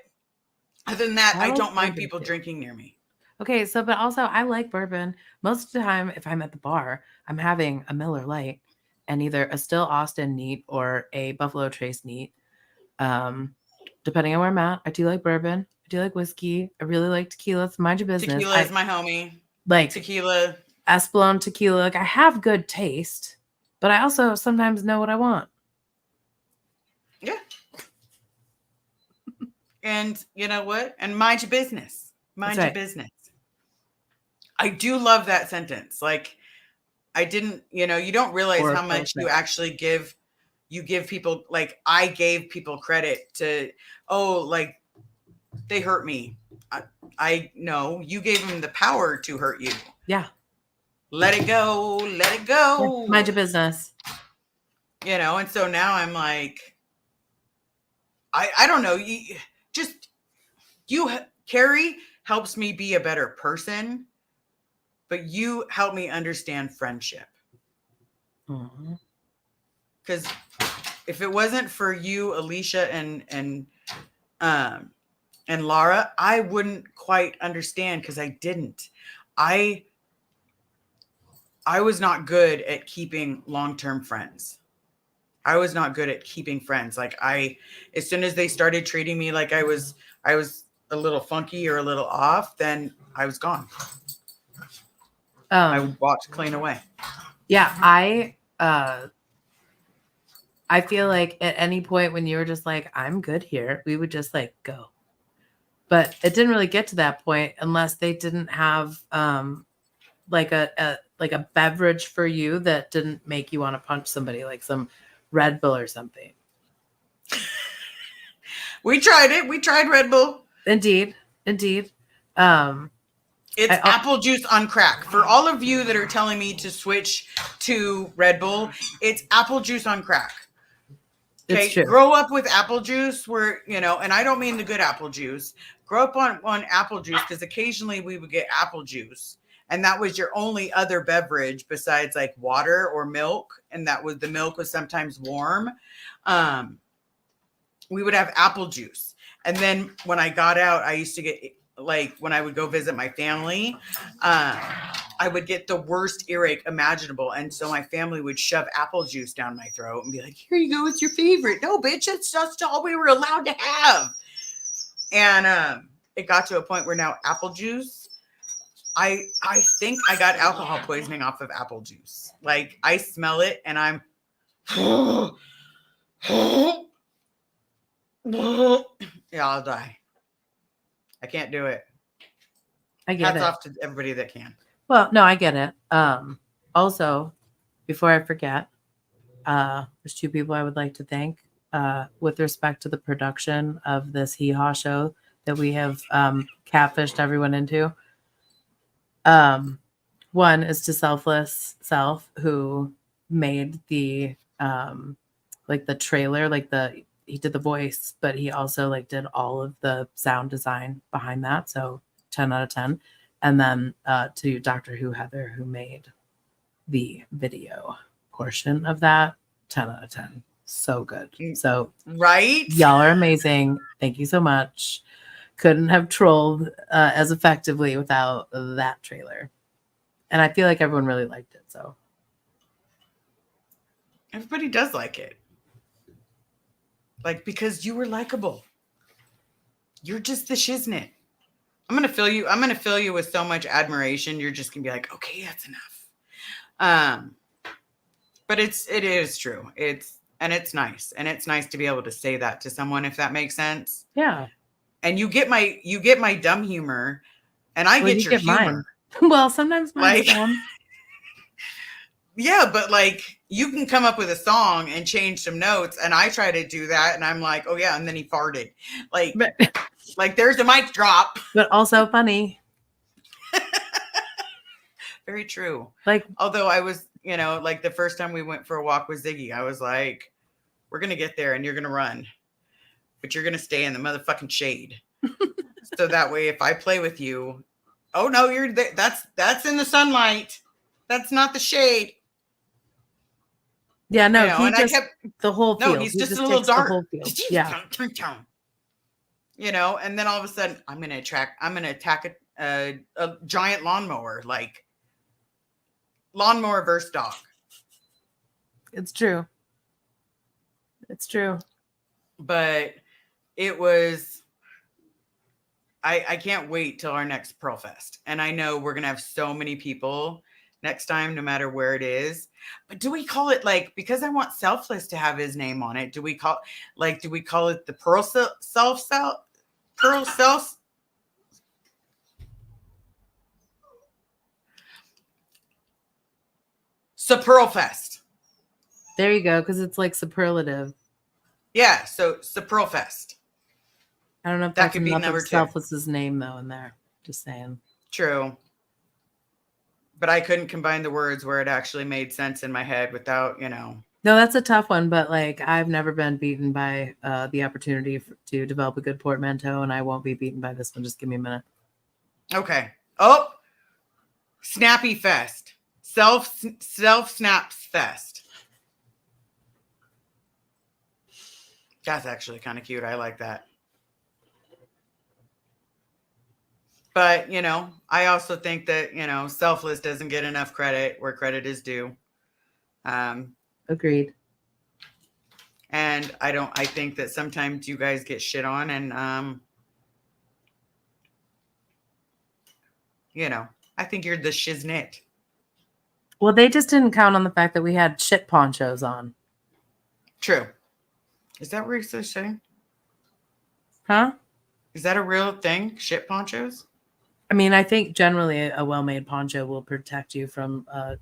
other than that, I don't mind bourbon people too. drinking near me. Okay, so but also I like bourbon. Most of the time, if I'm at the bar, I'm having a Miller Lite and either a Still Austin neat or a Buffalo Trace neat. Depending on where I'm at, I do like bourbon. I do like whiskey. I really like tequila. So mind your business. Tequila is my homie. Like tequila. Espolón tequila. Like I have good taste, but I also sometimes know what I want. Yeah. And you know what? And mind your business. Mind your business. I do love that sentence. Like, I didn't, you don't realize how much you actually give. You give people, like, I gave people credit to, like, they hurt me. I know you gave them the power to hurt you. Yeah. Let it go. Let it go. Yeah, mind your business. And so now I'm like, I don't know. Carrie helps me be a better person, but you help me understand friendship. Because if it wasn't for you, Alicia, and Laura, I wouldn't quite understand because I didn't. I was not good at keeping long-term friends. I was not good at keeping friends. Like as soon as they started treating me like I was a little funky or a little off, then I was gone. I walked clean away. Yeah, I feel like at any point when you were just like, I'm good here, we would just like go. But it didn't really get to that point unless they didn't have like a beverage for you that didn't make you want to punch somebody, like some Red Bull or something. We tried it. We tried Red Bull. Indeed. It's apple juice on crack. For all of you that are telling me to switch to Red Bull, it's apple juice on crack. Okay, grow up with apple juice where, and I don't mean the good apple juice. Grow up on apple juice because occasionally we would get apple juice. And that was your only other beverage besides like water or milk. And the milk was sometimes warm. We would have apple juice. And then when I got out, I used to get, like, when I would go visit my family, I would get the worst earache imaginable. And so my family would shove apple juice down my throat and be like, here you go, it's your favorite. No, bitch, it's just all we were allowed to have. And it got to a point where now apple juice, I think I got alcohol poisoning off of apple juice. Like, I smell it and I'm, yeah, I'll die. I can't do it. I get it. Hats off to everybody that can. Well, no, I get it. Also, before I forget, there's two people I would like to thank with respect to the production of this Hee Haw show that we have catfished everyone into. One is to Selfless Self, who made the like the trailer, like the he did the voice, but he also like did all of the sound design behind that. So 10 out of 10. And then to Doctor Who Heather, who made the video portion of that, 10 out of 10. So good. So Right? y'all are amazing. Thank you so much. Couldn't have trolled as effectively without that trailer. And I feel like everyone really liked it. So Everybody does like it. Like, because you were likable. You're just the shiznit. I'm gonna fill you with so much admiration. You're just gonna be like, okay, that's enough. But it is true. It's nice. And it's nice to be able to say that to someone, if that makes sense. yeah. And you get my dumb humor, and I get your humor. Mine. Well, sometimes mine's Like, dumb. yeah, but like you can come up with a song and change some notes, and I try to do that, and I'm like, oh yeah, and then he farted. Like, like there's a mic drop. But also funny. Very true. Like, although I was, like the first time we went for a walk with Ziggy, I was like, we're gonna get there and you're gonna run, but you're gonna stay in the motherfucking shade. So that way, if I play with you, oh no, you're there. That's in the sunlight. That's not the shade. yeah, no, he and just I kept the whole field. no, he's He just a little takes the dark. whole field. Yeah. And then all of a sudden, I'm gonna attack a giant lawnmower, like lawnmower versus dog. It's true. It's true. But it was. I can't wait till our next Pearl Fest, and I know we're gonna have so many people next time, no matter where it is. But do we call it, like, because I want Selfless to have his name on it? Do we call it the Pearl Self? Pearl Fest. There you go, because it's like superlative. Yeah, so Pearl Fest. I don't know if That that's could be enough number of two. Selfless's name though in there. Just saying. True. But I couldn't combine the words where it actually made sense in my head without, No, that's a tough one, but like I've never been beaten by the opportunity to develop a good portmanteau, and I won't be beaten by this one. Just give me a minute. Okay. Oh, Snappy Fest. Self Snaps Fest. That's actually kind of cute. I like that. But, I also think that, Selfless doesn't get enough credit where credit is due. Agreed. And I think that sometimes you guys get shit on, and, I think you're the shiznit. Well, they just didn't count on the fact that we had shit ponchos on. True. Is that what you're saying? Huh? Is that a real thing? Shit ponchos? I mean, I think generally a well-made poncho will protect you from a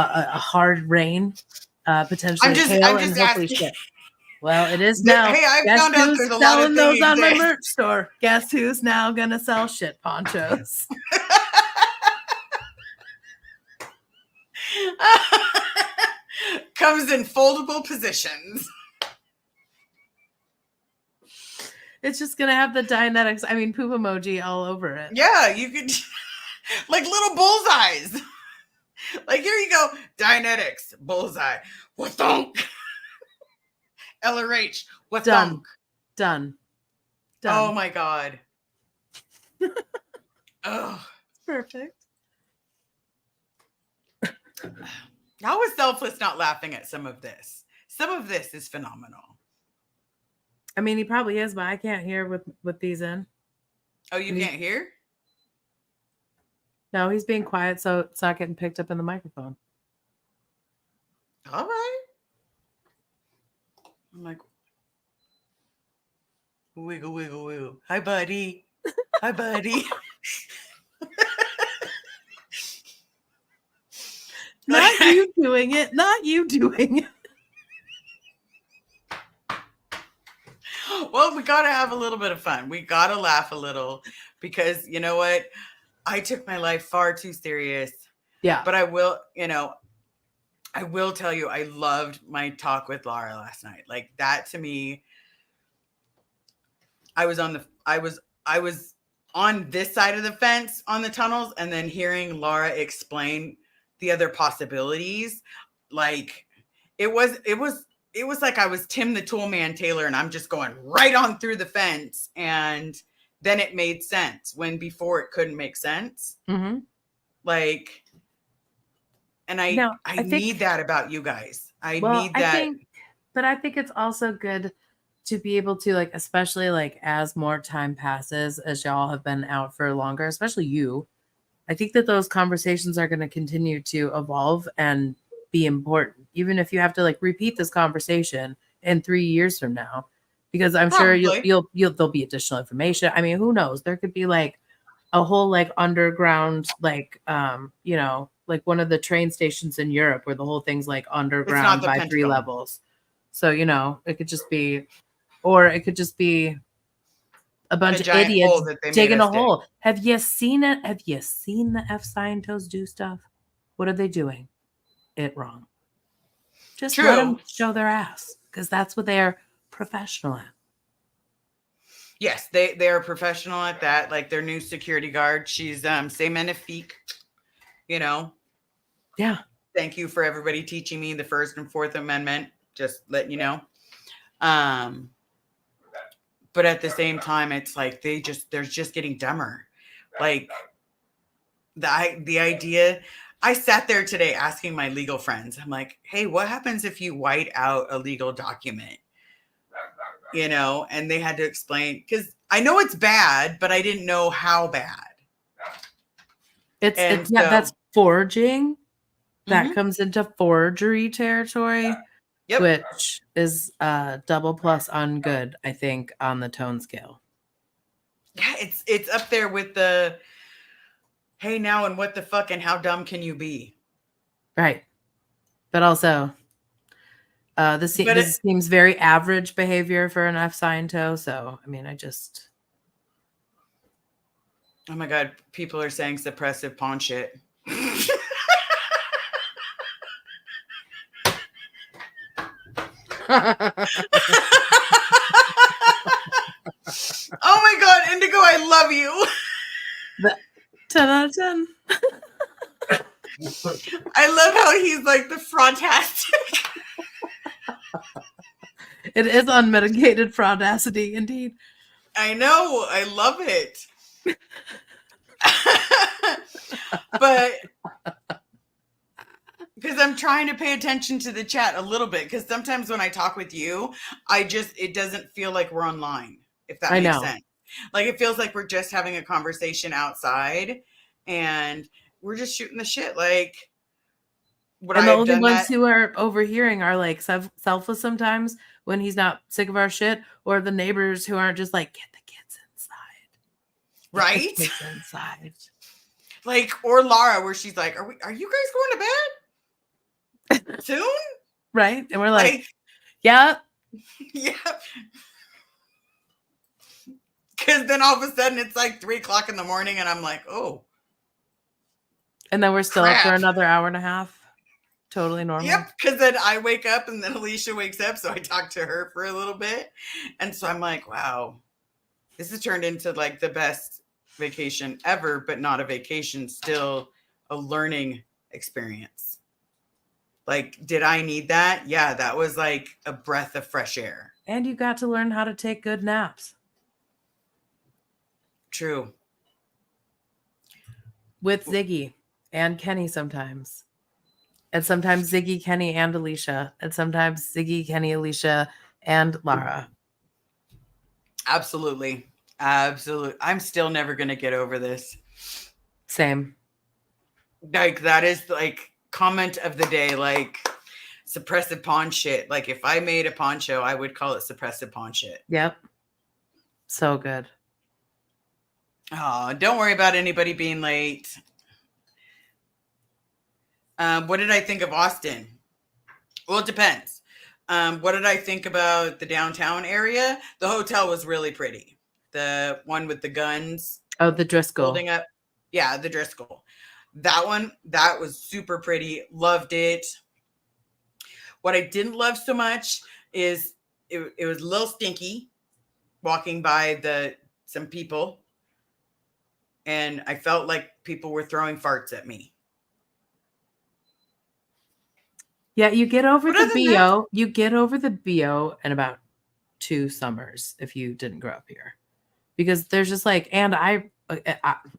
hard rain, potentially hail, and hopefully shit. Well, it is now. Hey, I Guess found out who's there's a lot selling of those things on my that- merch store? Guess who's now gonna sell shit ponchos? Comes in foldable positions. It's just gonna have the Dianetics. I mean, poop emoji all over it. Yeah, you could like little bullseyes. Like, here you go, Dianetics bullseye. What-thunk? LRH. What-thunk? Done. Oh my god. Oh, perfect. How is Selfless not laughing at some of this? Some of this is phenomenal. I mean, he probably is, but I can't hear with these in. Oh, you can't hear? No, he's being quiet, so it's not getting picked up in the microphone. All right. I'm like, wiggle, wiggle, wiggle. Hi, buddy. Hi, buddy. Not you doing it. Not you doing it. Well, we got to have a little bit of fun. We got to laugh a little because you know what? I took my life far too serious. Yeah. But I will, I will tell you, I loved my talk with Laura last night. Like that to me, I was on this side of the fence on the tunnels, and then hearing Laura explain the other possibilities, like it was like I was Tim the Toolman Taylor, and I'm just going right on through the fence, and then it made sense when before it couldn't make sense. Mm-hmm. Like, and I think, need that about you guys. I need that. But I think it's also good to be able to, like, especially like as more time passes, as y'all have been out for longer, especially you, I think that those conversations are going to continue to evolve and be important, even if you have to like repeat this conversation in 3 years from now, because I'm sure you'll there'll be additional information. I mean, who knows? There could be like a whole like underground, like you know, like one of the train stations in Europe where the whole thing's like underground by 3 levels. So, you know, it could just be, or it could just be a bunch of idiots digging a hole. Have you seen it? Have you seen the FCIENTOs do stuff? What are they doing? It wrong. Just let them show their ass, because that's what they're professional at. Yes, they are professional at that. Like their new security guard, she's c'est magnifique. You know. Yeah. Thank you for everybody teaching me the First and Fourth Amendment. Just letting you know. But at the same time, it's like they're just getting dumber. Like the idea. I sat there today asking my legal friends. I'm like, hey, what happens if you white out a legal document? You know, and they had to explain, because I know it's bad, but I didn't know how bad. That's forging. That comes into forgery territory. Yep. Which is double plus on good, I think, on the tone scale. Yeah, it's up there with the hey now and what the fuck and how dumb can you be? Right. But also, this seems very average behavior for an FCIENTO. So, I mean, oh my God, people are saying suppressive pawn shit. Oh my God, Indigo, I love you. 10 out of 10. I love how he's like the frautastic. It is unmitigated fraudacity, indeed. I know. I love it. But because I'm trying to pay attention to the chat a little bit, because sometimes when I talk with you, it doesn't feel like we're online, if that makes sense. Like it feels like we're just having a conversation outside and we're just shooting the shit. Like the only ones who are overhearing are like selfless sometimes when he's not sick of our shit, or the neighbors who aren't just like, get the kids inside. Right? Get the kids inside. Like, or Laura, where she's like, are you guys going to bed? Soon? Right? And we're like yeah. Yeah. Because then all of a sudden it's like 3:00 in the morning and I'm like, oh. And then we're still up for another hour and a half. Totally normal. Yep. Because then I wake up and then Alicia wakes up. So I talk to her for a little bit. And so I'm like, wow, this has turned into like the best vacation ever, but not a vacation, still a learning experience. Like, did I need that? Yeah, that was like a breath of fresh air. And you got to learn how to take good naps. True. With Ziggy and Kenny sometimes. And sometimes Ziggy, Kenny, and Alicia. And sometimes Ziggy, Kenny, Alicia, and Lara. Absolutely. Absolutely. I'm still never going to get over this. Same. Like, that is like comment of the day, like suppressive pawn shit. Like if I made a poncho, I would call it suppressive pawn shit. Yep. So good. Oh, don't worry about anybody being late. What did I think of Austin? Well, it depends. What did I think about the downtown area? The hotel was really pretty. The one with the guns. Oh, the Driscoll. Holding up. Yeah, the Driscoll. That one, that was super pretty. Loved it. What I didn't love so much is it was a little stinky walking by some people. And I felt like people were throwing farts at me. Yeah, you get over But the other than that- BO. You get over the BO in about 2 summers if you didn't grow up here. Because there's just like, and I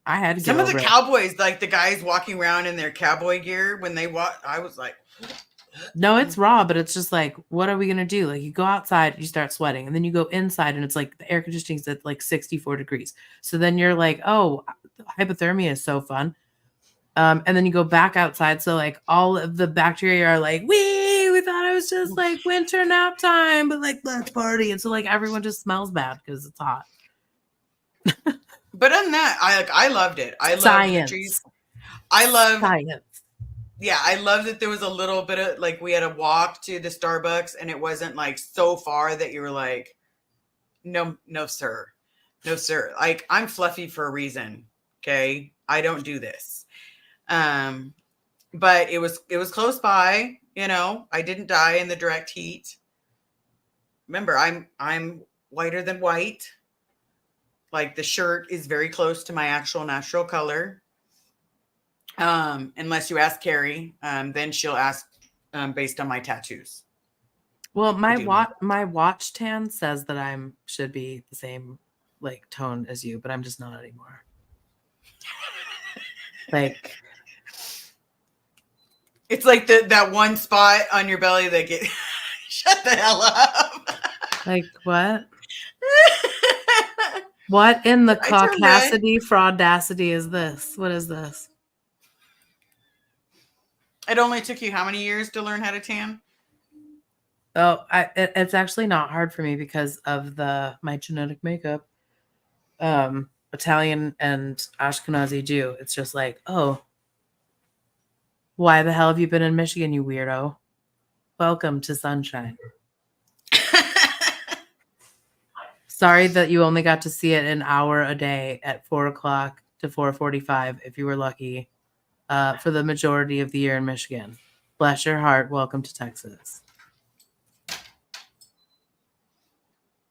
had to Some get of the over it. cowboys, like the guys walking around in their cowboy gear when they walk, I was like, No, it's raw, but it's just like, what are we gonna do? Like, you go outside, you start sweating, and then you go inside, and it's like the air conditioning's at like 64 degrees. So then you're like, oh, hypothermia is so fun. And then you go back outside, so like all of the bacteria are like, we thought it was just like winter nap time, but like let's party, and so like everyone just smells bad because it's hot. but other than that, I loved it. I loved Science. the trees. I love Science. Yeah, I love that there was a little bit of like we had a walk to the Starbucks and it wasn't like so far that you were like, no, sir. No, sir. Like I'm fluffy for a reason. Okay. I don't do this. But it was close by, you know, I didn't die in the direct heat. Remember, I'm whiter than white. Like the shirt is very close to my actual natural color. Unless you ask Carrie, then she'll ask based on my tattoos. Well, my watch tan says that I'm should be the same like tone as you, but I'm just not anymore. Like it's like that one spot on your belly that get shut the hell up. like what? What in the caucasity fraudacity is this? What is this? It only took you how many years to learn how to tan? Oh, it's actually not hard for me because of my genetic makeup. Italian and Ashkenazi Jew. It's just like, oh, why the hell have you been in Michigan, you weirdo? Welcome to sunshine. Sorry that you only got to see it an hour a day at 4 o'clock to 4:45 if you were lucky for the majority of the year in Michigan. Bless your heart. Welcome to Texas.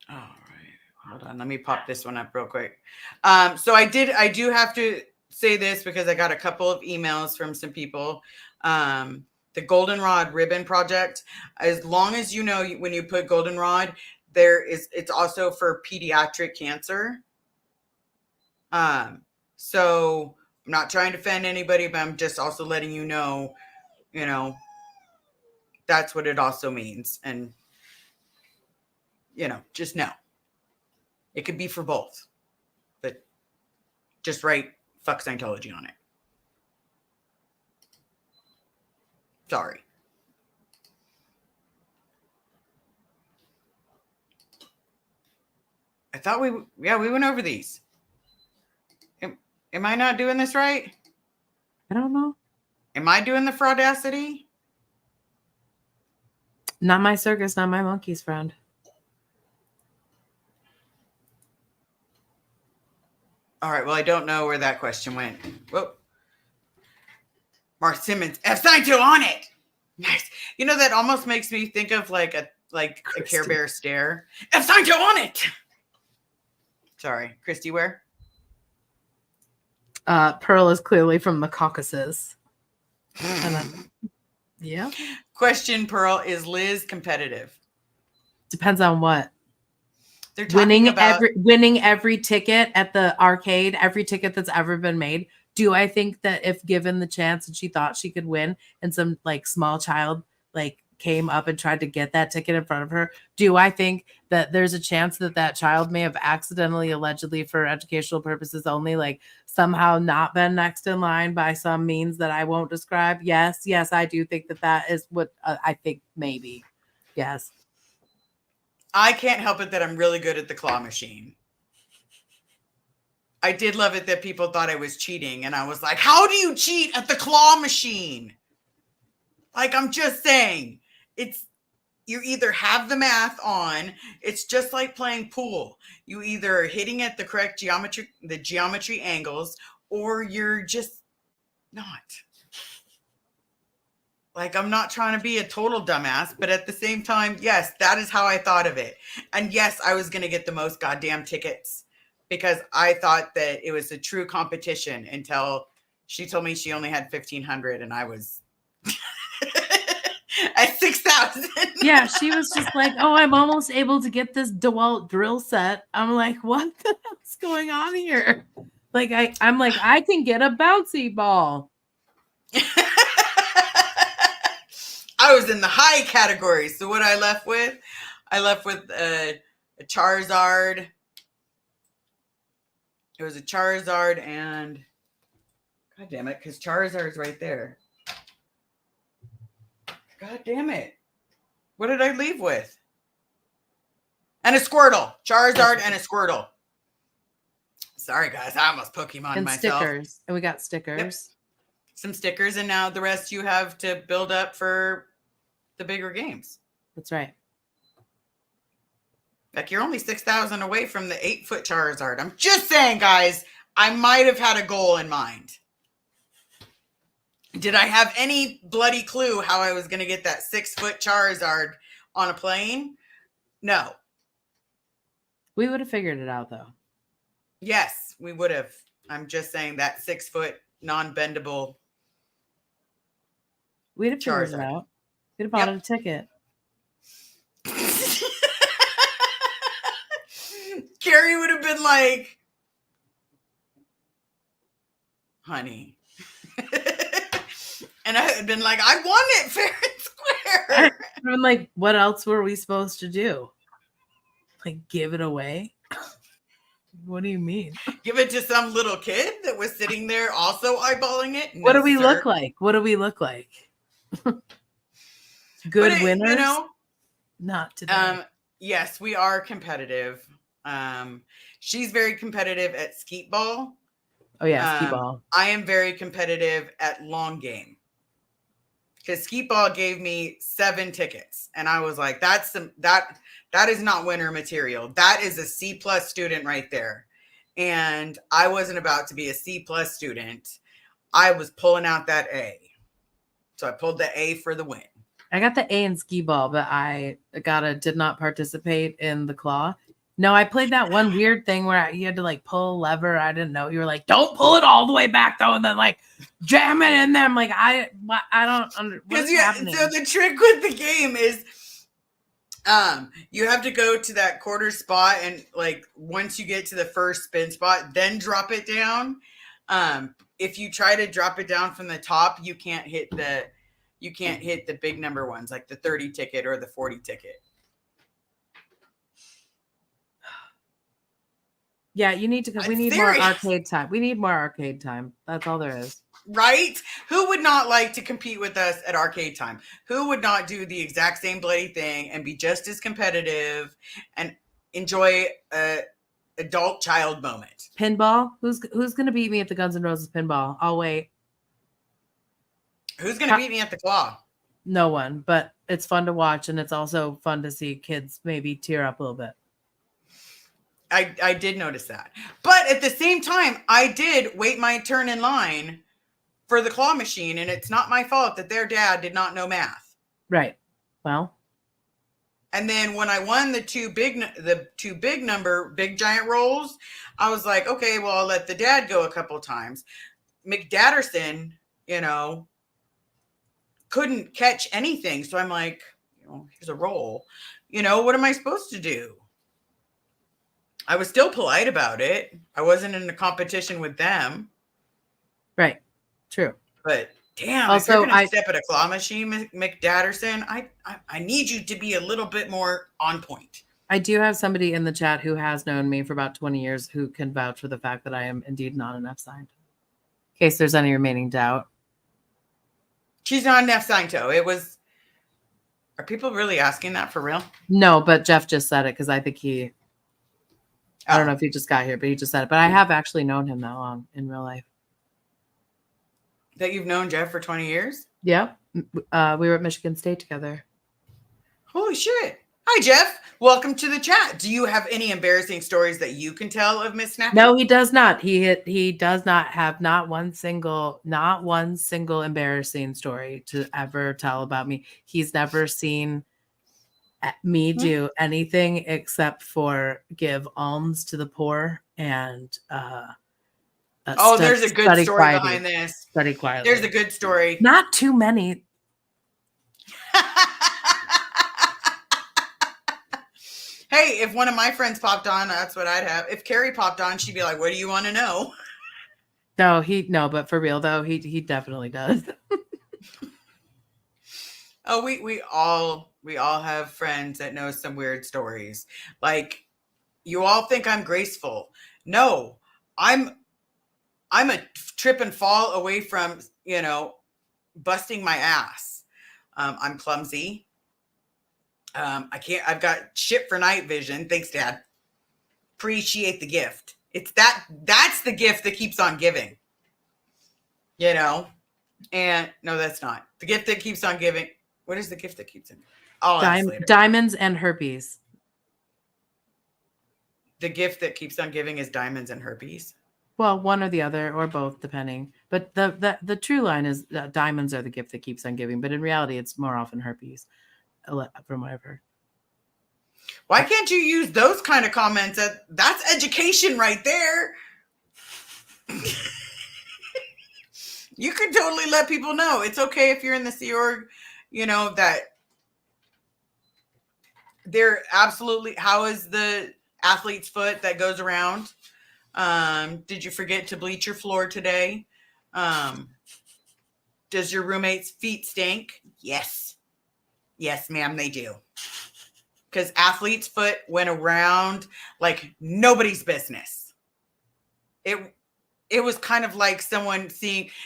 All right. Hold on. Let me pop this one up real quick. So I do have to say this because I got a couple of emails from some people. The Goldenrod Ribbon Project, as long as you know when you put goldenrod, it's also for pediatric cancer. So I'm not trying to offend anybody, but I'm just also letting you know, that's what it also means. And, just know. It could be for both. But just write fuck Scientology on it. Sorry. I thought we went over these. Am I not doing this right? I don't know. Am I doing the fraudacity? Not my circus, not my monkeys, friend. All right. Well, I don't know where that question went. Whoa. Mark Simmons, FCIENTO on it. Nice. That almost makes me think of like a Care Bear stare. FCIENTO on it. Sorry, Christy, where? Pearl is clearly from the Caucasus. Yeah. Question, Pearl, is Liz competitive? Depends on what. They're talking about winning every ticket at the arcade, every ticket that's ever been made. Do I think that if given the chance and she thought she could win and some like small child like came up and tried to get that ticket in front of her, do I think that there's a chance that child may have accidentally, allegedly for educational purposes only, like somehow not been next in line by some means that I won't describe? Yes, I do think that is what I think maybe. Yes. I can't help it that I'm really good at the claw machine. I did love it that people thought I was cheating. And I was like, how do you cheat at the claw machine? Like, I'm just saying, you either have the math on, it's just like playing pool. You either are hitting at the correct geometry angles, or you're just not. Like, I'm not trying to be a total dumbass, but at the same time, yes, that is how I thought of it. And yes, I was going to get the most goddamn tickets because I thought that it was a true competition until she told me she only had 1,500 and I was at 6,000. Yeah, she was just like, "Oh, I'm almost able to get this DeWalt drill set." I'm like, "What the hell's going on here?" Like, I'm like, I can get a bouncy ball. I was in the high category. So what I left with a Charizard. It was a Charizard and God damn it, because Charizard's right there. God damn it. What did I leave with? And a Squirtle. Charizard and a Squirtle. Sorry, guys. I almost Pokemon And myself. stickers. And we got stickers. Yep. Some stickers, and now the rest you have to build up for the bigger games. That's right. Like, you're only 6,000 away from the 8-foot Charizard. I'm just saying, guys, I might have had a goal in mind. Did I have any bloody clue how I was going to get that 6-foot Charizard on a plane? No. We would have figured it out, though. Yes, we would have. I'm just saying that 6-foot non-bendable We'd have figured it Charizard. out. We'd have bought a ticket. Carrie would have been like, honey. And I had been like, I won it fair and square. I'm like, what else were we supposed to do? Like, give it away? What do you mean? Give it to some little kid that was sitting there also eyeballing it? What No, do we sir. look like? What do we look like? Good winners? You know, not today. yes, we are competitive. She's very competitive at skeet ball. Oh yeah, skee ball. I am very competitive at long game. Because skeet ball gave me 7 tickets. And I was like, that is not winner material. That is a C+ student right there. And I wasn't about to be a C+ student. I was pulling out that A. So I pulled the A for the win. I got the A in skee ball, but I did not participate in the claw. No, I played that one weird thing where you had to like pull a lever. I didn't know. You were like, don't pull it all the way back though, and then like jam it in there. I'm like, I don't understand. What is happening? So the trick with the game is you have to go to that quarter spot, and like once you get to the first spin spot, then drop it down. If you try to drop it down from the top, you can't hit the big number ones like the 30 ticket or the 40 ticket. Yeah, you need to. We need more arcade time. We need more arcade time. That's all there is. Right? Who would not like to compete with us at arcade time? Who would not do the exact same bloody thing and be just as competitive and enjoy a adult child moment? Pinball? Who's going to beat me at the Guns N' Roses pinball? I'll wait. Who's going to beat me at the claw? No one, but it's fun to watch, and it's also fun to see kids maybe tear up a little bit. I did notice that. But at the same time, I did wait my turn in line for the claw machine, and it's not my fault that their dad did not know math. Right. Well. And then when I won the two big giant rolls, I was like, okay, well, I'll let the dad go a couple times. McDadderson, couldn't catch anything. So I'm like, here's a roll. What am I supposed to do? I was still polite about it. I wasn't in a competition with them. Right. True. But damn, also, if you're going to step at a claw machine, McDadderson, I need you to be a little bit more on point. I do have somebody in the chat who has known me for about 20 years who can vouch for the fact that I am indeed not an FCIENTO. In case there's any remaining doubt. She's not an FCIENTO. Are people really asking that for real? No, but Jeff just said it because I think I don't know if he just got here, but he just said it. But I have actually known him now in real life. That you've known Jeff for 20 years? Yep. We were at Michigan State together. Holy shit. Hi, Jeff. Welcome to the chat. Do you have any embarrassing stories that you can tell of Miss Snappy? No, he does not. He does not have not one single embarrassing story to ever tell about me. He's never seen me do anything except for give alms to the poor and there's a good story behind this. Study quietly. There's a good story. Not too many. Hey, if one of my friends popped on, that's what I'd have. If Carrie popped on, she'd be like, what do you want to know? No, but for real though, he definitely does. Oh, we all have friends that know some weird stories. Like, you all think I'm graceful. No, I'm a trip and fall away from, busting my ass. I'm clumsy. I've got shit for night vision. Thanks, Dad. Appreciate the gift. That's the gift that keeps on giving. And no, that's not. The gift that keeps on giving. What is the gift that keeps on giving? I'll ask later. Diamonds and herpes. The gift that keeps on giving is diamonds and herpes. Well, one or the other, or both, depending. But the true line is diamonds are the gift that keeps on giving. But in reality, it's more often herpes, from what I've heard. Why can't you use those kind of comments? That's education right there. You can totally let people know. It's okay if you're in the Sea Org, that they're absolutely. How is the athlete's foot that goes around? Did you forget to bleach your floor today? Does your roommate's feet stink? Yes, ma'am, they do. Because athlete's foot went around like nobody's business. It was kind of like someone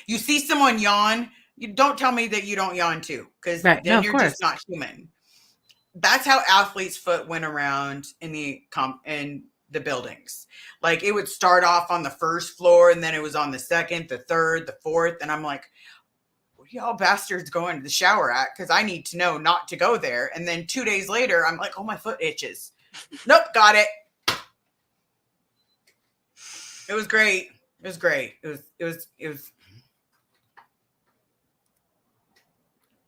you see someone yawn. You don't tell me that you don't yawn too, because then you're just not human. That's how athlete's foot went around in the buildings. Like, it would start off on the first floor, and then it was on the second, the third, the fourth, and I'm like, what are y'all bastards going to the shower at? Because I need to know not to go there. And then 2 days later, I'm like, oh, my foot itches. Nope, got it. It was great. It was great.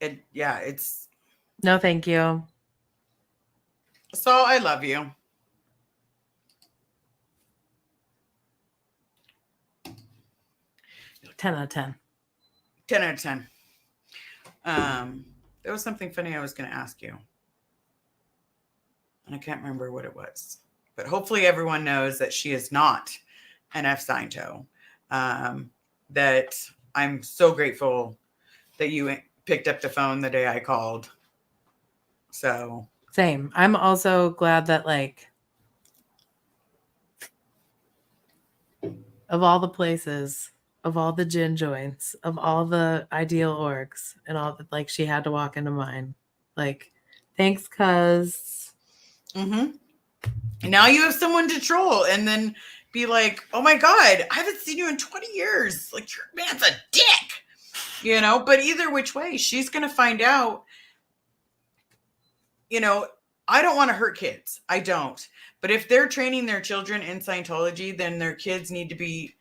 It's. No, thank you. So I love you. Ten out of 10. 10 out of 10. There was something funny I was going to ask you. And I can't remember what it was. But hopefully everyone knows that she is not an FCIENTO. That I'm so grateful that you picked up the phone the day I called. So. Same. I'm also glad that, like, of all the places, of all the gin joints, of all the ideal orgs, and all that, like, she had to walk into mine. Like, thanks, cuz. Mm-hmm. And now you have someone to troll and then be like, oh my God, I haven't seen you in 20 years. Like, your man's a dick, but either which way, she's going to find out, I don't want to hurt kids. I don't. But if they're training their children in Scientology, then their kids need to be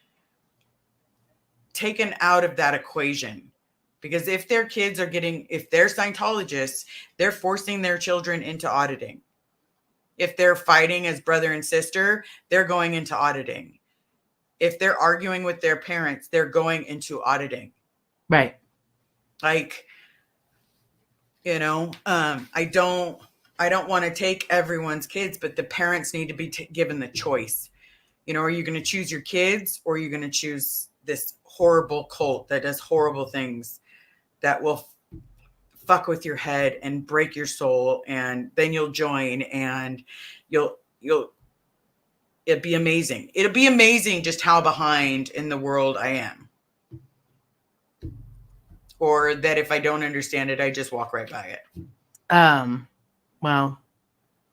taken out of that equation. Because if their kids if they're Scientologists, they're forcing their children into auditing. If they're fighting as brother and sister, they're going into auditing. If they're arguing with their parents, they're going into auditing. Right. Like, I don't want to take everyone's kids, but the parents need to be given the choice. Are you going to choose your kids, or are you going to choose this horrible cult that does horrible things that will fuck with your head and break your soul, and then you'll join and it'd be amazing. It'll be amazing just how behind in the world I am. Or that if I don't understand it, I just walk right by it. Well,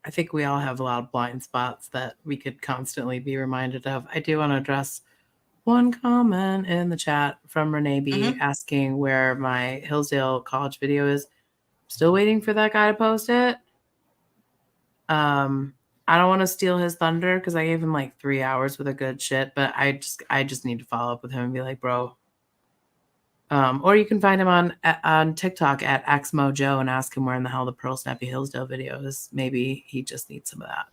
I think we all have a lot of blind spots that we could constantly be reminded of. I do want to address one comment in the chat from Renee B asking where my Hillsdale College video is. Still waiting for that guy to post it. I don't want to steal his thunder because I gave him like 3 hours with a good shit, but I just need to follow up with him and be like, bro. Or you can find him on TikTok at AxMojo and ask him where in the hell the Pearl Snappy Hillsdale video is. Maybe he just needs some of that.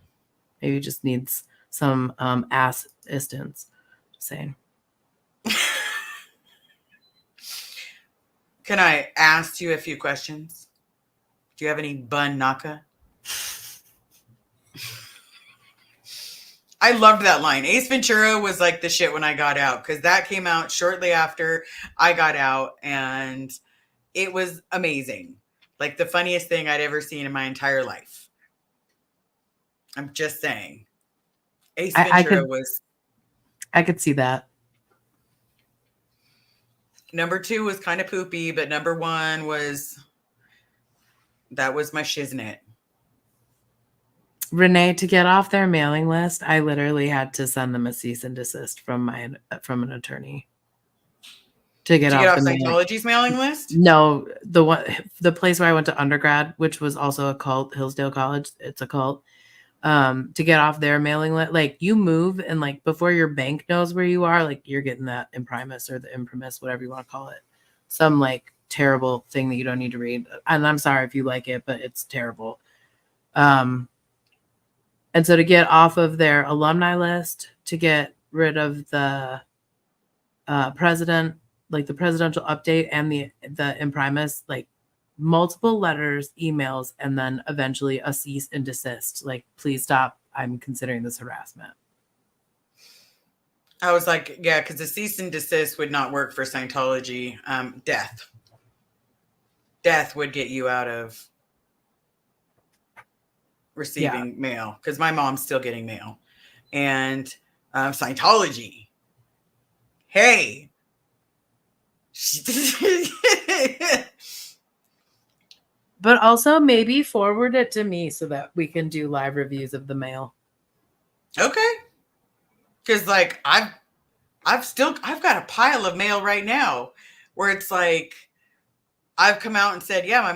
Maybe he just needs some ass assistance. Just saying. Can I ask you a few questions? Do you have any bun naka? I loved that line. Ace Ventura was like the shit when I got out, because that came out shortly after I got out, and it was amazing. Like the funniest thing I'd ever seen in my entire life. I'm just saying. Ace Ventura was... I could see that. Number 2 was kind of poopy, but number 1 was... That was my shiznit. Renee, to get off their mailing list, I literally had to send them a cease and desist from an attorney. To get off Scientology's mailing list? No, the place where I went to undergrad, which was also a cult, Hillsdale College, it's a cult. To get off their mailing list, like you move and like before your bank knows where you are, like you're getting that imprimis or the imprimis, whatever you want to call it. Some like terrible thing that you don't need to read. And I'm sorry if you like it, but it's terrible. And so to get off of their alumni list, to get rid of the president, like the presidential update and the imprimis, like multiple letters, emails, and then eventually a cease and desist. Like, please stop. I'm considering this harassment. I was like, yeah, because the cease and desist would not work for Scientology. Death would get you out of receiving mail, because my mom's still getting mail. And Scientology, hey. But also maybe forward it to me so that we can do live reviews of the mail. Okay. Because like I've got a pile of mail right now where it's like I've come out and said, yeah, my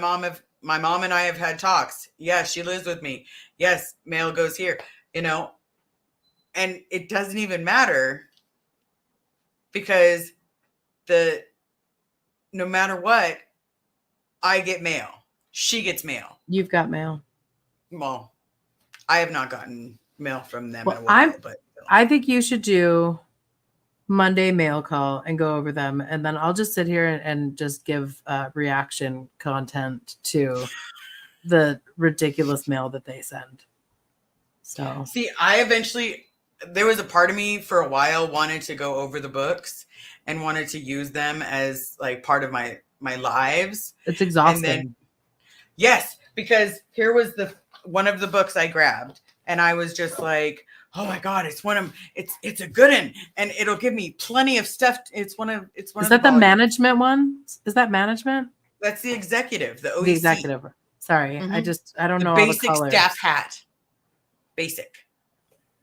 mom and I have had talks. Yeah, she lives with me. Yes, mail goes here, and it doesn't even matter, because no matter what, I get mail. She gets mail. You've got mail. Well, I have not gotten mail from them in a while, but I think you should do Monday mail call and go over them, and then I'll just sit here and just give reaction content to the ridiculous mail that they send. So see, there was a part of me for a while wanted to go over the books and wanted to use them as like part of my lives. It's exhausting. And then, yes, because here was one of the books I grabbed, and I was just like, oh my God, it's a good one, and it'll give me plenty of stuff. Is that the management one? Is that management? That's the executive, the OEC. The executive. Sorry, mm-hmm. I don't know basic all the colors. Staff hat. Basic.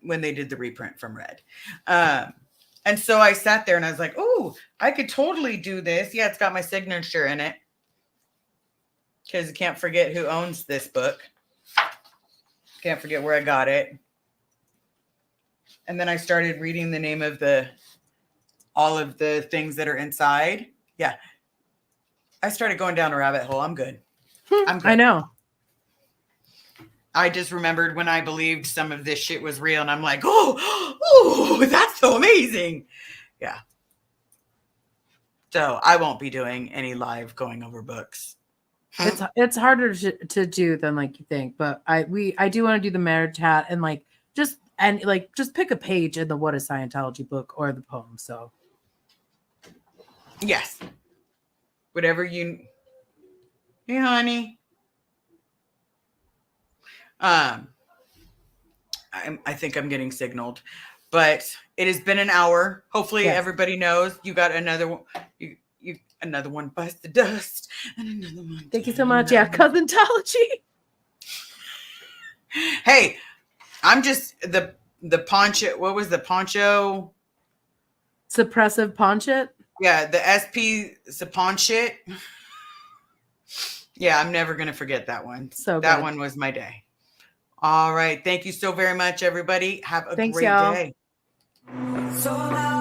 When they did the reprint from Red. And so I sat there and I was like, oh, I could totally do this. Yeah, it's got my signature in it. Because you can't forget who owns this book. Can't forget where I got it. And then I started reading the name of all of the things that are inside. Yeah. I started going down a rabbit hole. I'm good. I'm good. I know. I just remembered when I believed some of this shit was real, and I'm like, oh, that's so amazing. Yeah. So I won't be doing any live going over books. It's harder to do than like you think, but I do want to do the marriage chat and just pick a page in the What is Scientology book or the poem. So yes, whatever hey, honey. I think I'm getting signaled, but it has been an hour. Hopefully everybody knows you got another one. You another one bites the dust, and another one. Thank you so much. Yeah, Cousintology. Hey, I'm just the poncho. What was the poncho? Suppressive ponchit. Yeah, the SP ponchit. Yeah, I'm never gonna forget that one. So that good. one was my day. All right. Thank you so very much, everybody. Have a Thanks, great y'all. day. So